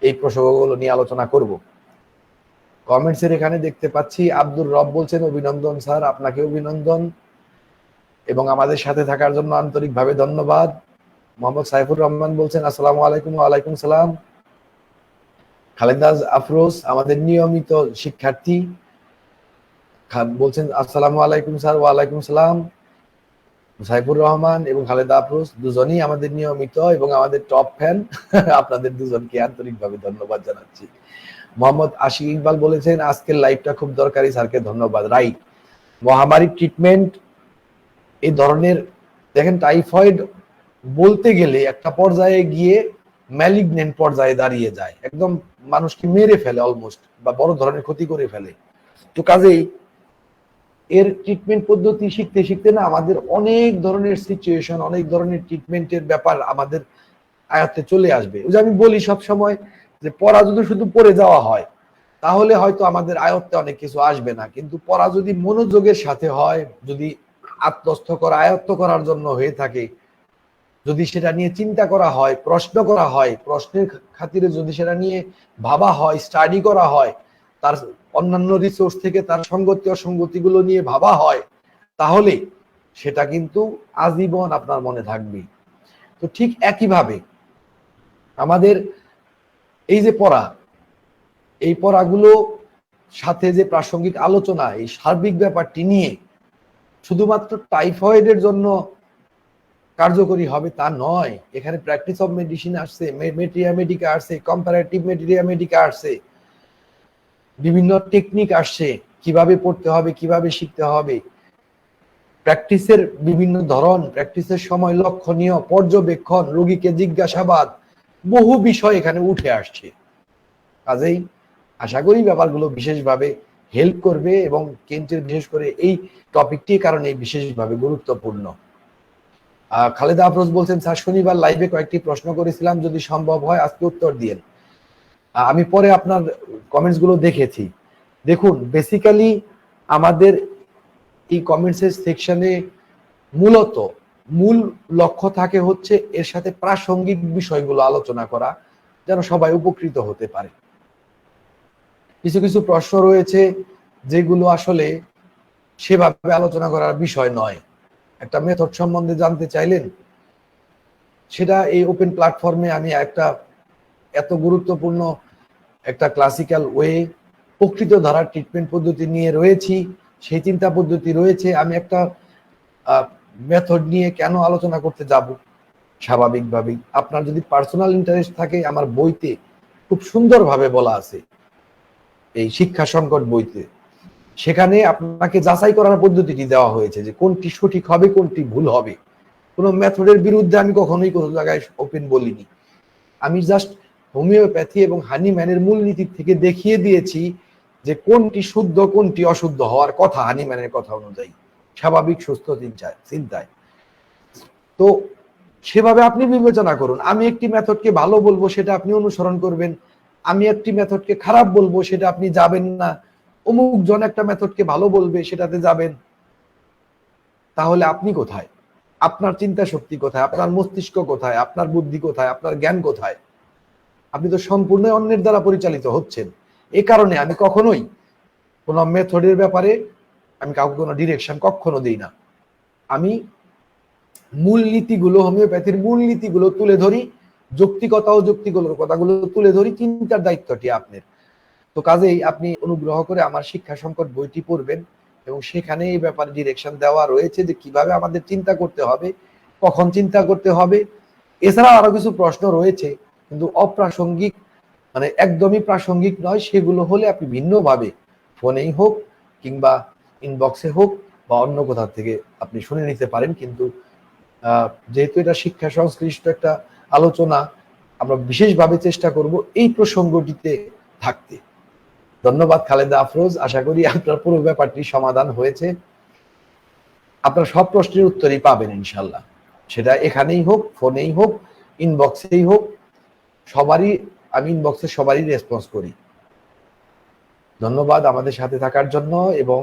এই প্রসঙ্গগুলো নিয়ে আলোচনা করব। কমেন্টসের এখানে দেখতে পাচ্ছি আব্দুর রব বলছেন, অভিনন্দন স্যার, আপনাকে অভিনন্দন এবং আমাদের সাথে থাকার জন্য আন্তরিকভাবে ধন্যবাদ। মোহাম্মদ সাইফুর রহমান বলছেন আসসালামু আলাইকুম। ওয়ালাইকুম সালাম। খালেদা আফরোজ আমাদের নিয়মিত শিক্ষার্থী বলছেন আসসালামু আলাইকুম স্যার। ওয়ালাইকুম সালাম। সাইফুর রহমান এবং খালেদা আফরোজ দুজনই আমাদের নিয়মিত এবং আমাদের টপ ফ্যান, আপনাদের দুজনকে আন্তরিকভাবে ধন্যবাদ জানাচ্ছি। মোহাম্মদ আশিক ইকবাল বলেছেন আজকের লাইভটা খুব দরকারি, স্যারকে ধন্যবাদ। রাইট, মহামারী ট্রিটমেন্ট এই ধরনের, দেখেন টাইফয়েড বলতে গেলে একটা পর্যায়ে গিয়ে ম্যালিগনেন্ট পর্যায়ে দাঁড়িয়ে যায়, একদম মানুষকে মেরে ফেলে অলমোস্ট, বা বড় ধরনের ক্ষতি করে ফেলে। তো কাজেই এর ট্রিটমেন্ট পদ্ধতি শিখতে শিখতে না আমাদের অনেক ধরনের সিচুয়েশন, অনেক ধরনের ট্রিটমেন্টের ব্যাপার আমাদের আয়ত্তে চলে আসবে। ওই যে আমি বলি সব সময় যে পড়া যদি শুধু পড়ে যাওয়া হয় তাহলে হয়তো আমাদের আয়ত্তে অনেক কিছু আসবে না, কিন্তু পড়া যদি মনোযোগের সাথে হয়, যদি আত্মস্থ করা আয়ত্ত করার জন্য হয়ে থাকে, যদি সেটা নিয়ে চিন্তা করা হয়, প্রশ্ন করা হয়, প্রশ্নের খাতিরে যদি সেটা নিয়ে ভাবা হয়, স্টাডি করা হয়, তার অন্যান্য রিসোর্স থেকে তার সঙ্গতি অসঙ্গতিগুলো নিয়ে ভাবা হয়, তাহলে সেটা কিন্তু আজীবন আপনার মনে থাকবে। তো ঠিক একইভাবে আমাদের এই যে পড়া, এই পড়াগুলো সাথে যে প্রাসঙ্গিক আলোচনা, এই সার্বিক ব্যাপারটি নিয়ে শুধুমাত্র টাইফয়েডের জন্য কার্যকরী হবে তা নয়। এখানে প্র্যাকটিস অফ মেডিসিন আসছে, মেটেরিয়া মেডিকা আসছে, কম্পারেটিভ মেটেরিয়া মেডিকা আসছে, বিভিন্ন টেকনিক আসছে, কিভাবে পড়তে হবে, কিভাবে শিখতে হবে, প্র্যাকটিসের বিভিন্ন ধরন, প্র্যাকটিসের সময় লক্ষণীয়, পর্যবেক্ষণ, রোগীকে জিজ্ঞাসাবাদ, বহু বিষয় এখানে উঠে আসছে। কাজেই আশা করি ব্যাপারগুলো বিশেষভাবে হেল্প করবে এবং কেন্টের বিশেষ করে এই টপিকটির কারণে বিশেষভাবে গুরুত্বপূর্ণ। খালেদা আফরোজ বলছেন স্যার শনিবার লাইভে কয়েকটি প্রশ্ন করেছিলাম, যদি সম্ভব হয় আজকে উত্তর দিয়েন। আমি পরে আপনার কমেন্টস গুলো দেখেছি। দেখুন, বেসিক্যালি আমাদের এই কমেন্টসের সেকশনে মূলত মূল লক্ষ্য থাকে হচ্ছে এর সাথে প্রাসঙ্গিক বিষয়গুলো আলোচনা করা, যেন সবাই উপকৃত হতে পারে। কিছু কিছু প্রশ্ন রয়েছে যেগুলো আসলে সেভাবে আলোচনা করার বিষয় নয়। একটা মেথড সম্বন্ধে জানতে চাইলেন, সেটা এই ওপেন প্ল্যাটফর্মে আমি একটা এত গুরুত্বপূর্ণ একটা ক্লাসিক্যাল ওয়ে, প্রকৃত ধারার ট্রিটমেন্ট পদ্ধতি নিয়ে রয়েছি, সেই চিন্তা পদ্ধতি রয়েছে। আমি একটা মেথড নিয়ে কেন আলোচনা করতে যাব? স্বাভাবিকভাবেই আপনার যদি পার্সোনাল ইন্টারেস্ট থাকে, আমার বইতে খুব সুন্দরভাবে বলা আছে, এই শিক্ষা সংকট বইতে, সেখানে আপনাকে যাচাই করার পদ্ধতিটি দেওয়া হয়েছে যে কোনটি সঠিক হবে, কোনটি ভুল হবে। কোনো মেথডের বিরুদ্ধে আমি কখনোই কোনো জায়গায় ওপেন বলিনি। আমি জাস্ট হোমিওপ্যাথি এবং হানিম্যানের মূলনীতি থেকে দেখিয়ে দিয়েছি যে কোনটি শুদ্ধ কোনটি অশুদ্ধ হওয়ার কথা হানিম্যানের কথা অনুযায়ী স্বাভাবিক সুস্থ চিন্তায়। তো সেভাবে আপনি বিবেচনা করুন। আমি একটি মেথডকে ভালো বলবো, সেটা আপনি অনুসরণ করবেন। আমি একটি মেথডকে খারাপ বলবো, সেটা আপনি যাবেন না। অমুক জন একটা মেথডকে ভালো বলবে, সেটাতে যাবেন। তাহলে আপনি কোথায়? আপনার চিন্তা শক্তি কোথায়? আপনার মস্তিষ্ক কোথায়? আপনার বুদ্ধি কোথায়? আপনার জ্ঞান কোথায়? আপনি তো সম্পূর্ণ অন্যের দ্বারা পরিচালিত হচ্ছেন। এই কারণে আমি কখনোই কোন মেথডের ব্যাপারে আমি কাউকে কোনো ডিরেকশন কখনো দিই না। আমি মূলনীতিগুলো, হোমিওপ্যাথির মূলনীতিগুলো তুলে ধরি, যৌক্তিকতা ও যৌক্তিগুলোর কথাগুলো তুলে ধরি। চিন্তার দায়িত্বটি আপনার। তো কাজেই আপনি অনুগ্রহ করে আমার শিক্ষা সংকট বইটি পড়বেন, এবং সেখানে এই ব্যাপারে ডিরেকশন দেওয়া রয়েছে যে কিভাবে আমাদের চিন্তা করতে হবে, কখন চিন্তা করতে হবে। এছাড়া আরো কিছু প্রশ্ন রয়েছে, কিন্তু অপ্রাসঙ্গিক, মানে একদমই প্রাসঙ্গিক নয়। সেগুলো হলে আপনি ভিন্নভাবে ফোনেই হোক কিংবা ইনবক্সে হোক বা অন্য কোথা থেকে আপনি শুনে নিতে পারেন। কিন্তু যেহেতু এটা শিক্ষা সংশ্লিষ্ট একটা আলোচনা, আমরা বিশেষভাবে চেষ্টা করব এই প্রসঙ্গটিতে থাকতে। ধন্যবাদ খালেদা আফরোজ। আশা করি আপনার পুরো ব্যাপারটি সমাধান হয়েছে। আপনার সব প্রশ্নের উত্তরই পাবেন ইনশাল্লাহ, সেটা এখানেই হোক, ফোনেই হোক, ইনবক্সেই হোক। সবারই, আমি ইনবক্সে সবারই রেসপন্স করি। ধন্যবাদ আমাদের সাথে থাকার জন্য এবং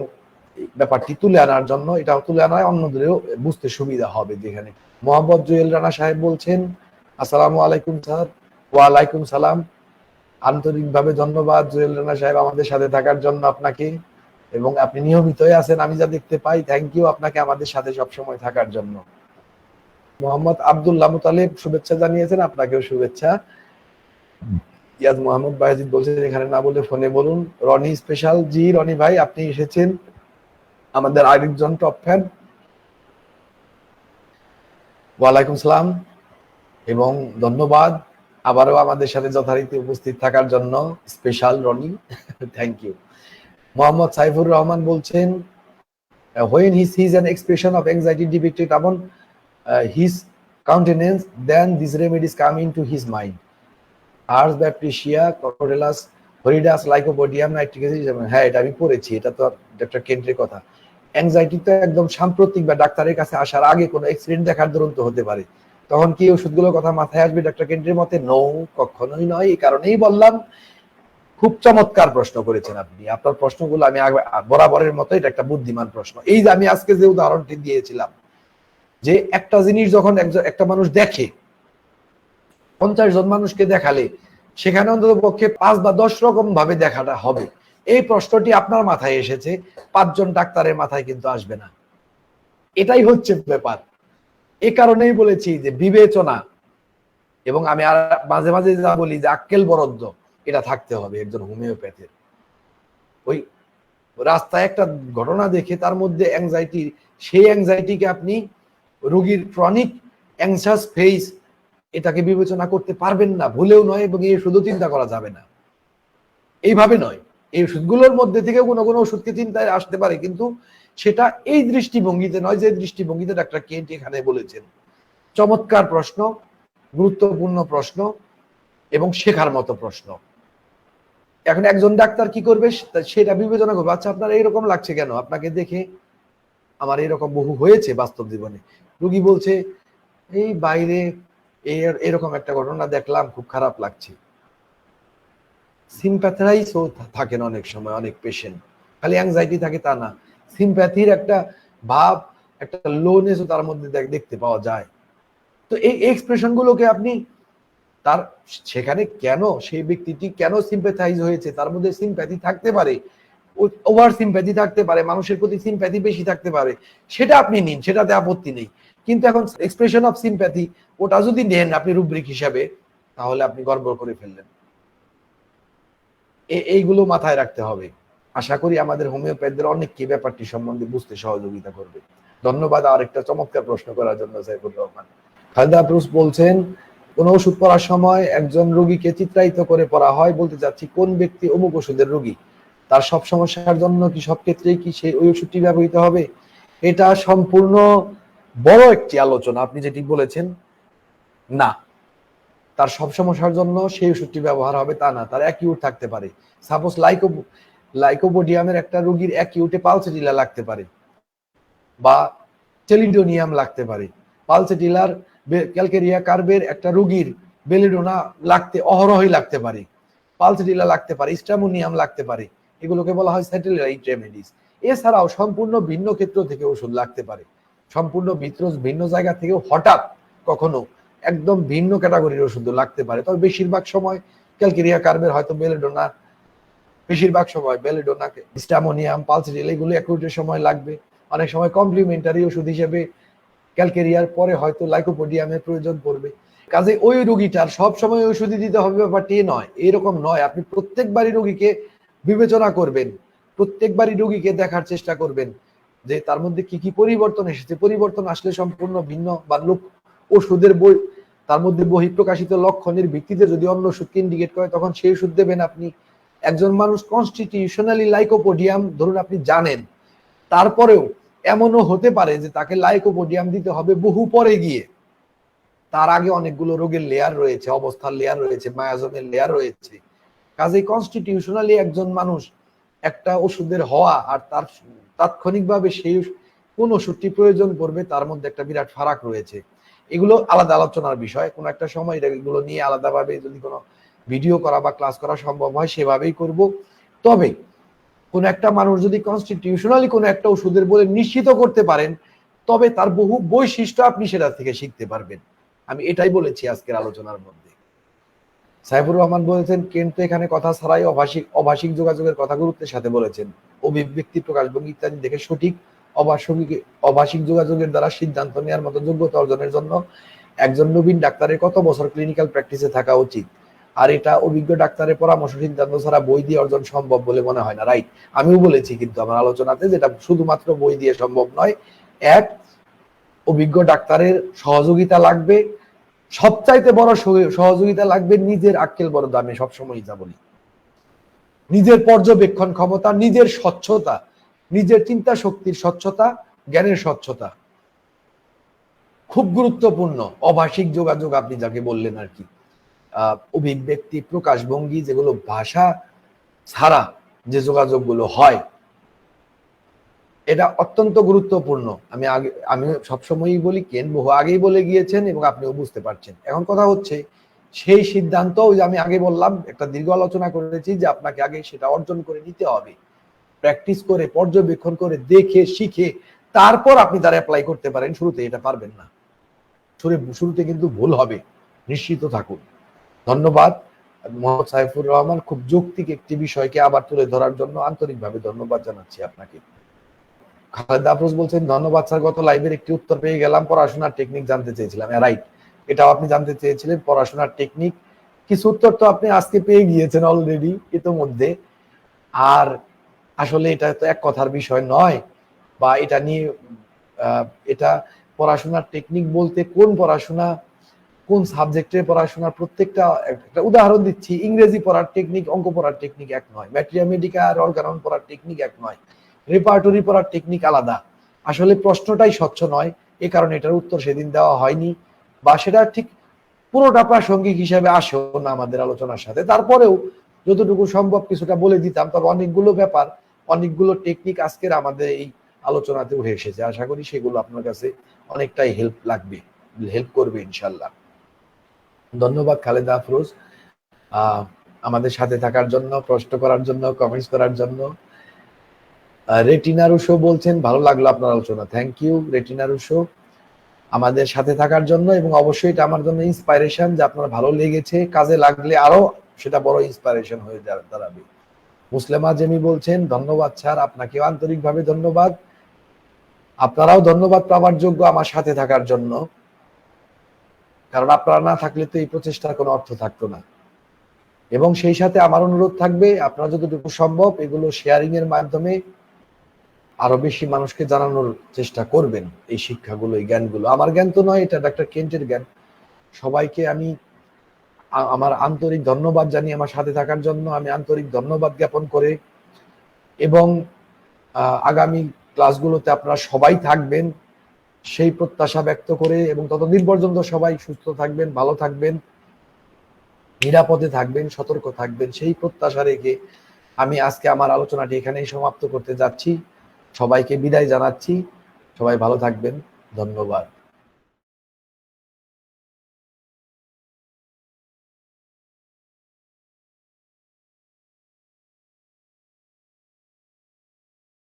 ব্যাপারটি তুলে আনার জন্য। এটাও তুলে আনায় অন্যদেরও বুঝতে সুবিধা হবে। যেখানে মোহাম্মদ জুয়েল রানা সাহেব বলছেন, আসসালামু আলাইকুম স্যার। ওয়ালাইকুম সালাম। আন্তরিকভাবে ধন্যবাদ জুয়েল রানা সাহেব আমাদের সাথে থাকার জন্য আপনাকে, এবং আপনি নিয়মিতই আছেন আমি যা দেখতে পাই। থ্যাংক ইউ আপনাকে আমাদের সাথে সবসময় থাকার জন্য। মোহাম্মদ আব্দুল্লাহ মুতালেব শুভেচ্ছা জানিয়েছেন, আপনাকেও শুভেচ্ছা। ইয়াজ মোহাম্মদ বায়েজিদ বলছেন এখানে না বলে ফোনে বলুন। রনি স্পেশাল, জি রনি ভাই আপনি এসেছেন, আমাদের আরেকজন টপ ফ্যান। ওয়ালাইকুম সালাম এবং ধন্যবাদ আবারও আমাদের সাথে যথারীতি উপস্থিত থাকার জন্য special Roni, thank you. Mohammad Saifur Rahman বলছেন, when he sees an expression of anxiety depicted upon his countenance, then these remedies come into his mind. Ars baptisia, crocodilus, horridus, lycopodium, nitric acid। হ্যাঁ, এটা আমি পড়েছি, এটা তো ডক্টর কেন্দ্রের কথা। অ্যাংজাইটি তো একদম সাম্প্রতিক বা ডাক্তারের কাছে আসার আগে কোনো অ্যাক্সিডেন্ট দেখার দরুন হতে পারে। তখন কি ওষুধগুলোর কথা মাথায় আসবে ডক্টর কেন্দ্রের মতে? নো, কখনোই নয়। এই কারণেই বললাম, খুব চমৎকার প্রশ্ন করেছেন আপনি। আপনার প্রশ্নগুলো আমি বরাবরের মতো, এটা একটা বুদ্ধিমান প্রশ্ন। এই যে আমি আজকে যে উদাহরণটি দিয়েছিলাম, যে একটা জিনিস যখন একটা মানুষ দেখে, 50 জন মানুষকে দেখালে সেখানে অন্তত পক্ষে 5 বা 10 রকম ভাবে দেখাটা হবে। এই প্রশ্নটি আপনার মাথায় এসেছে, 5 জন ডাক্তারের মাথায় কিন্তু আসবে না। এটাই হচ্ছে ব্যাপার। এই কারণেই বলেছি যে বিবেচনা, এবং আমি আর মাঝে মাঝে যা বলি যে আক্কেল বরদ্দ, এটা থাকতে হবে একজন হোমিওপ্যাথের। ওই রাস্তায় একটা ঘটনা দেখে তার মধ্যে অ্যাংজাইটি, সেই অ্যাংজাইটিকে আপনি রোগীর ক্রনিক অ্যাংশাস ফেজ, এটাকে বিবেচনা করতে পারবেন না, ভুলেও নয়, এবং এই ওষুধও চিন্তা করা যাবে না। এইভাবে নয়, এই ওষুধগুলোর মধ্যে থেকে কোনো কোনো ওষুধকে চিন্তায় আসতে পারে, কিন্তু সেটা এই দৃষ্টিভঙ্গিতে নয় যে দৃষ্টিভঙ্গিতে ডাক্তার কেন্ট এখানে বলেছেন। চমৎকার প্রশ্ন, গুরুত্বপূর্ণ প্রশ্ন এবং শেখার মতো প্রশ্ন। এখন একজন ডাক্তার কি করবে, সেটা বিবেচনা করবে। আচ্ছা, আপনার এইরকম লাগছে কেন? আপনাকে দেখে আমার এরকম বহু হয়েছে বাস্তব জীবনে। রুগী বলছে, এই বাইরে এরকম একটা ঘটনা দেখলাম, খুব খারাপ লাগছে। সিম্প্যাথাইজও থাকেন অনেক সময় অনেক পেশেন্ট, খালি অ্যাংজাইটি থাকে তা না, সিম্প্যাথির একটা ভাব, একটা লোনেসও তার মধ্যে দেখতে পাওয়া যায়। তো এই এক্সপ্রেশন গুলোকে আপনি তার সেখানে কেন সেই ব্যক্তিটি কেন সিম্প্যাথাইজ হয়েছে, তার মধ্যে সিম্প্যাথি থাকতে পারে, ওভার সিম্প্যাথি থাকতে পারে, মানুষের প্রতি সিম্প্যাথি বেশি থাকতে পারে, সেটা আপনি নিন, সেটাতে আপত্তি নেই। কিন্তু এখন এক্সপ্রেশন অফ সিম্প্যাথি, ওটা যদি নেন আপনি রুব্রিক হিসাবে, তাহলে আপনি গড়বড় করে ফেললেন। এইগুলো মাথায় রাখতে হবে। আশা করি আমাদের হোমিওপ্যাথদের অনেককে ব্যাপারটি সম্বন্ধে বুঝতে সহযোগিতা করবে। ধন্যবাদ আরেকটা চমৎকার প্রশ্ন করার জন্য সাইফুর রহমান। খালেদা আফরোজ বলছেন, কোন ওষুধ পড়ার সময় একজন রোগীকে চিত্রায়িত করে পড়া হয়, বলতে চাচ্ছি কোন ব্যক্তি অমুক ওষুধের রোগী, তার সব সমস্যার জন্য কি সব ক্ষেত্রেই কি সেই ওই ওষুধটি ব্যবহৃত হবে? এটা সম্পূর্ণ বড় একটি আলোচনা। আপনি যেটি বলেছেন, না, তার সব সমস্যার জন্য সেই ওষুধটি ব্যবহার হবে তা না, তার অ্যাকিউট থাকতে পারে। সাপোজ লাইকোপোডিয়ামের একটা রোগীর অ্যাকিউটে পালসেটিলা লাগতে পারে বা টেলিডোনিয়াম লাগতে পারে। পালসেটিলার ক্যালকেরিয়া কার্বের একটা রোগীর বেলিডোনা লাগতে অহরহই লাগতে পারে, পালসেটিলা লাগতে পারে, স্ট্রামোনিয়াম লাগতে পারে। এগুলোকে বলা হয় স্যাটেলাইট রেমেডিস। এছাড়াও সম্পূর্ণ ভিন্ন ক্ষেত্র থেকে ওষুধ লাগতে পারে, সম্পূর্ণ ভিন্ন জায়গা থেকেও হঠাৎ কখনো একদম ভিন্ন ক্যাটাগরির ওষুধ লাগতে পারে। তবে বেশিরভাগ সময় ক্যালকেরিয়া কার্বের হয়তো বেলিডোনা, বেশিরভাগ সময় বেলিডোনা, স্ট্রামোনিয়াম, পালসেটিলা এগুলো অ্যাকুটের সময় লাগবে। অনেক সময় কমপ্লিমেন্টারি ওষুধ হিসেবে ক্যালকেরিয়ার পরে হয়তো লাইকোপোডিয়ামের প্রয়োজন পড়বে। কাজে ওই রোগীটার সব সময় ওষুধই দিতে হবে ব্যাপারটি নয়, এরকম নয়। আপনি প্রত্যেকবারই রোগীকে বিবেচনা করবেন, প্রত্যেকবারই রোগীকে দেখার চেষ্টা করবেন যে তার মধ্যে কি কি পরিবর্তন এসেছে। পরিবর্তন আসলে সম্পূর্ণ ভিন্ন বা ওষুধের বই তার মধ্যে বহিঃপ্রকাশিত লক্ষণের ভিত্তিতে যদি অন্য ওষুধকে ইন্ডিকেট করে তখন সেই ওষুধ দেবেন আপনি। একজন মানুষ কনস্টিটিউশনালি লাইকোপোডিয়াম ধরুন আপনি জানেন, তারপরেও এমনও হতে পারে যে তাকে লাইকোপোডিয়াম দিতে হবে বহু পরে গিয়ে, তার আগে অনেকগুলো রোগের লেয়ার রয়েছে, অবস্থার লেয়ার রয়েছে, মায়াজমের লেয়ার রয়েছে। কাজেই কনস্টিটিউশনালি একজন মানুষ একটা ওষুধের হওয়া আর তার তাৎক্ষণিকভাবে সেই কোন ওষুধটি প্রয়োজন পড়বে তার মধ্যে একটা বিরাট ফারাক রয়েছে। এগুলো আলাদা আলোচনার বিষয়, কোনো একটা সময় এগুলো নিয়ে আলাদাভাবে যদি কোনো ভিডিও করা বা ক্লাস করা সম্ভব হয় সেভাবেই করব। তবে কোন একটা মানুষ যদি কনস্টিটিউশনালি কোনো একটা ওষুধের বলে নিশ্চিত করতে পারেন তবে তার বহু বৈশিষ্ট্য আপনি সেটা থেকে শিখতে পারবেন। আমি এটাই বলেছি আজকের আলোচনার মধ্যে। সাইফুর রহমান বলেছেন কেন তো এখানে কথা ছাড়াই অভাষিক যোগাযোগের কথা গুরুত্বের সাথে বলেছেন, অভিব্যক্তি, প্রকাশভঙ্গি ইত্যাদি দেখে সঠিক অভাষিক যোগাযোগের দ্বারা সিদ্ধান্ত নেওয়ার মতো যোগ্যতা অর্জনের জন্য একজন নবীন ডাক্তারের কত বছর ক্লিনিক্যাল প্র্যাকটিসে থাকা উচিত, আর এটা অভিজ্ঞ ডাক্তারের পরামর্শ সিদ্ধান্ত ছাড়া বই দিয়ে অর্জন সম্ভব বলে মনে হয় না। রাইট, আমিও বলেছি কিন্তু আমার আলোচনাতে যেটা শুধুমাত্র বই দিয়ে সম্ভব নয়। এক, অভিজ্ঞ ডাক্তারের সহযোগিতা লাগবে, সবচাইতে বড় সহযোগিতা লাগবে নিজের আক্কেল বড় দামে, সবসময় যা বলি, নিজের পর্যবেক্ষণ ক্ষমতা, নিজের স্বচ্ছতা, নিজের চিন্তা শক্তির স্বচ্ছতা, জ্ঞানের স্বচ্ছতা খুব গুরুত্বপূর্ণ। অভাষিক যোগাযোগ আপনি যাকে বললেন আর কি, অভিব্যক্তি, প্রকাশভঙ্গি, যেগুলো ভাষা ছাড়া যে যোগাযোগগুলো হয় এটা অত্যন্ত গুরুত্বপূর্ণ। আমি সবসময়ই বলি, কেন বহু আগেই বলে গিয়েছেন এবং আপনিও বুঝতে পারছেন। এখন কথা হচ্ছে সেই সিদ্ধান্ত, ওই যে আমি আগে বললাম, একটা দীর্ঘ আলোচনা করেছি যে আপনাকে আগে সেটা অর্জন করে নিতে হবে, প্র্যাকটিস করে, পর্যবেক্ষণ করে, দেখে, শিখে তারপর আপনি তারা অ্যাপ্লাই করতে পারেন। শুরুতে এটা পারবেন না, শুরুতে কিন্তু ভুল হবে, নিশ্চিত থাকুন। ধন্যবাদ মোহাম্মদ সাইফুর রহমান, খুব যৌক্তিক একটি বিষয়কে আবার তুলে ধরার জন্য আন্তরিকভাবে ধন্যবাদ জানাচ্ছি আপনাকে। খালেদ আফরোজ বলছেন ধন্যবাদ স্যার, গত লাইভের একটি উত্তর পেয়ে গেলাম, পড়াশোনার টেকনিক জানতে চেয়েছিলাম। রাইট, এটাও আপনি জানতে চেয়েছিলেন পড়াশোনার টেকনিক। কিছু উত্তর তো আপনি আজকে পেয়ে গিয়েছেন অলরেডি ইতোমধ্যে। আর আসলে এটা তো এক কথার বিষয় নয়, বা এটা নিয়ে এটা পড়াশোনার টেকনিক বলতে কোন পড়াশোনা, কোন সাবজেক্টের পড়াশোনার, প্রত্যেকটা একটা উদাহরণ দিচ্ছি, ইংরেজি পড়ার টেকনিক অঙ্ক পড়ার টেকনিক এক নয়, ম্যাথমেটিকা আর অর্গানন পড়ার টেকনিক এক নয়, রেপার্টরি পড়ার টেকনিক আলাদা। আসলে প্রশ্নটাই স্বচ্ছ নয়, এ কারণে এটার উত্তর সেদিন দেওয়া হয়নি, বা সেটা ঠিক পুরোটা প্রাসঙ্গিক হিসাবে আসেও না আমাদের আলোচনার সাথে। তারপরেও যতটুকু সম্ভব কিছুটা বলে দিতাম। তবে অনেকগুলো ব্যাপার, অনেকগুলো টেকনিক আজকের আমাদের এই আলোচনাতে উঠে এসেছে, আশা করি সেগুলো আপনার কাছে অনেকটাই হেল্প করবে ইনশাল্লাহ। ধন্যবাদ খালেদা আফরোজ আমাদের সাথে থাকার জন্য, প্রশ্ন করার জন্য, কমেন্টস করার জন্য। রেটিনা রুশো বলছেন ভালো লাগলো আপনার আলোচনা, থ্যাংক ইউ রেটিনা রুশো আমাদের সাথে থাকার জন্য। এবং অবশ্যই এটা আমার জন্য ইন্সপাইরেশন যে আপনার ভালো লেগেছে, কাজে লাগলে আরো সেটা বড় ইন্সপাইরেশন হয়ে দাঁড়াবে। মুসলিমা জেমি বলছেন ধন্যবাদ স্যার, আপনাকেও আন্তরিকভাবে ধন্যবাদ। আপনারাও ধন্যবাদ পাওয়ার যোগ্য আমার সাথে থাকার জন্য, কারণ আপনারা না থাকলে তো এই প্রচেষ্টার কোনো অর্থ থাকতো না। এবং সেই সাথে আমার অনুরোধ থাকবে, আপনারা যতটুকু সম্ভব এগুলো শেয়ারিং এর মাধ্যমে আরো বেশি মানুষকে জানানোর চেষ্টা করবেন এই শিক্ষাগুলো, এই জ্ঞানগুলো। আমার জ্ঞান তো নয়, এটা ডাক্তার কেন্টের জ্ঞান। সবাইকে আমি আমার আন্তরিক ধন্যবাদ জানিয়ে আমার সাথে থাকার জন্য আমি আন্তরিক ধন্যবাদ জ্ঞাপন করে, এবং আগামী ক্লাসগুলোতে আপনারা সবাই থাকবেন সেই প্রত্যাশা ব্যক্ত করে, এবং ততদিন পর্যন্ত সবাই সুস্থ থাকবেন, ভালো থাকবেন, নিরাপদে থাকবেন, সতর্ক থাকবেন সেই প্রত্যাশা রেখে আমি আজকে আমার আলোচনাটি এখানেই সমাপ্ত করতে যাচ্ছি। সবাইকে বিদায় জানাচ্ছি। সবাই ভালো থাকবেন। ধন্যবাদ।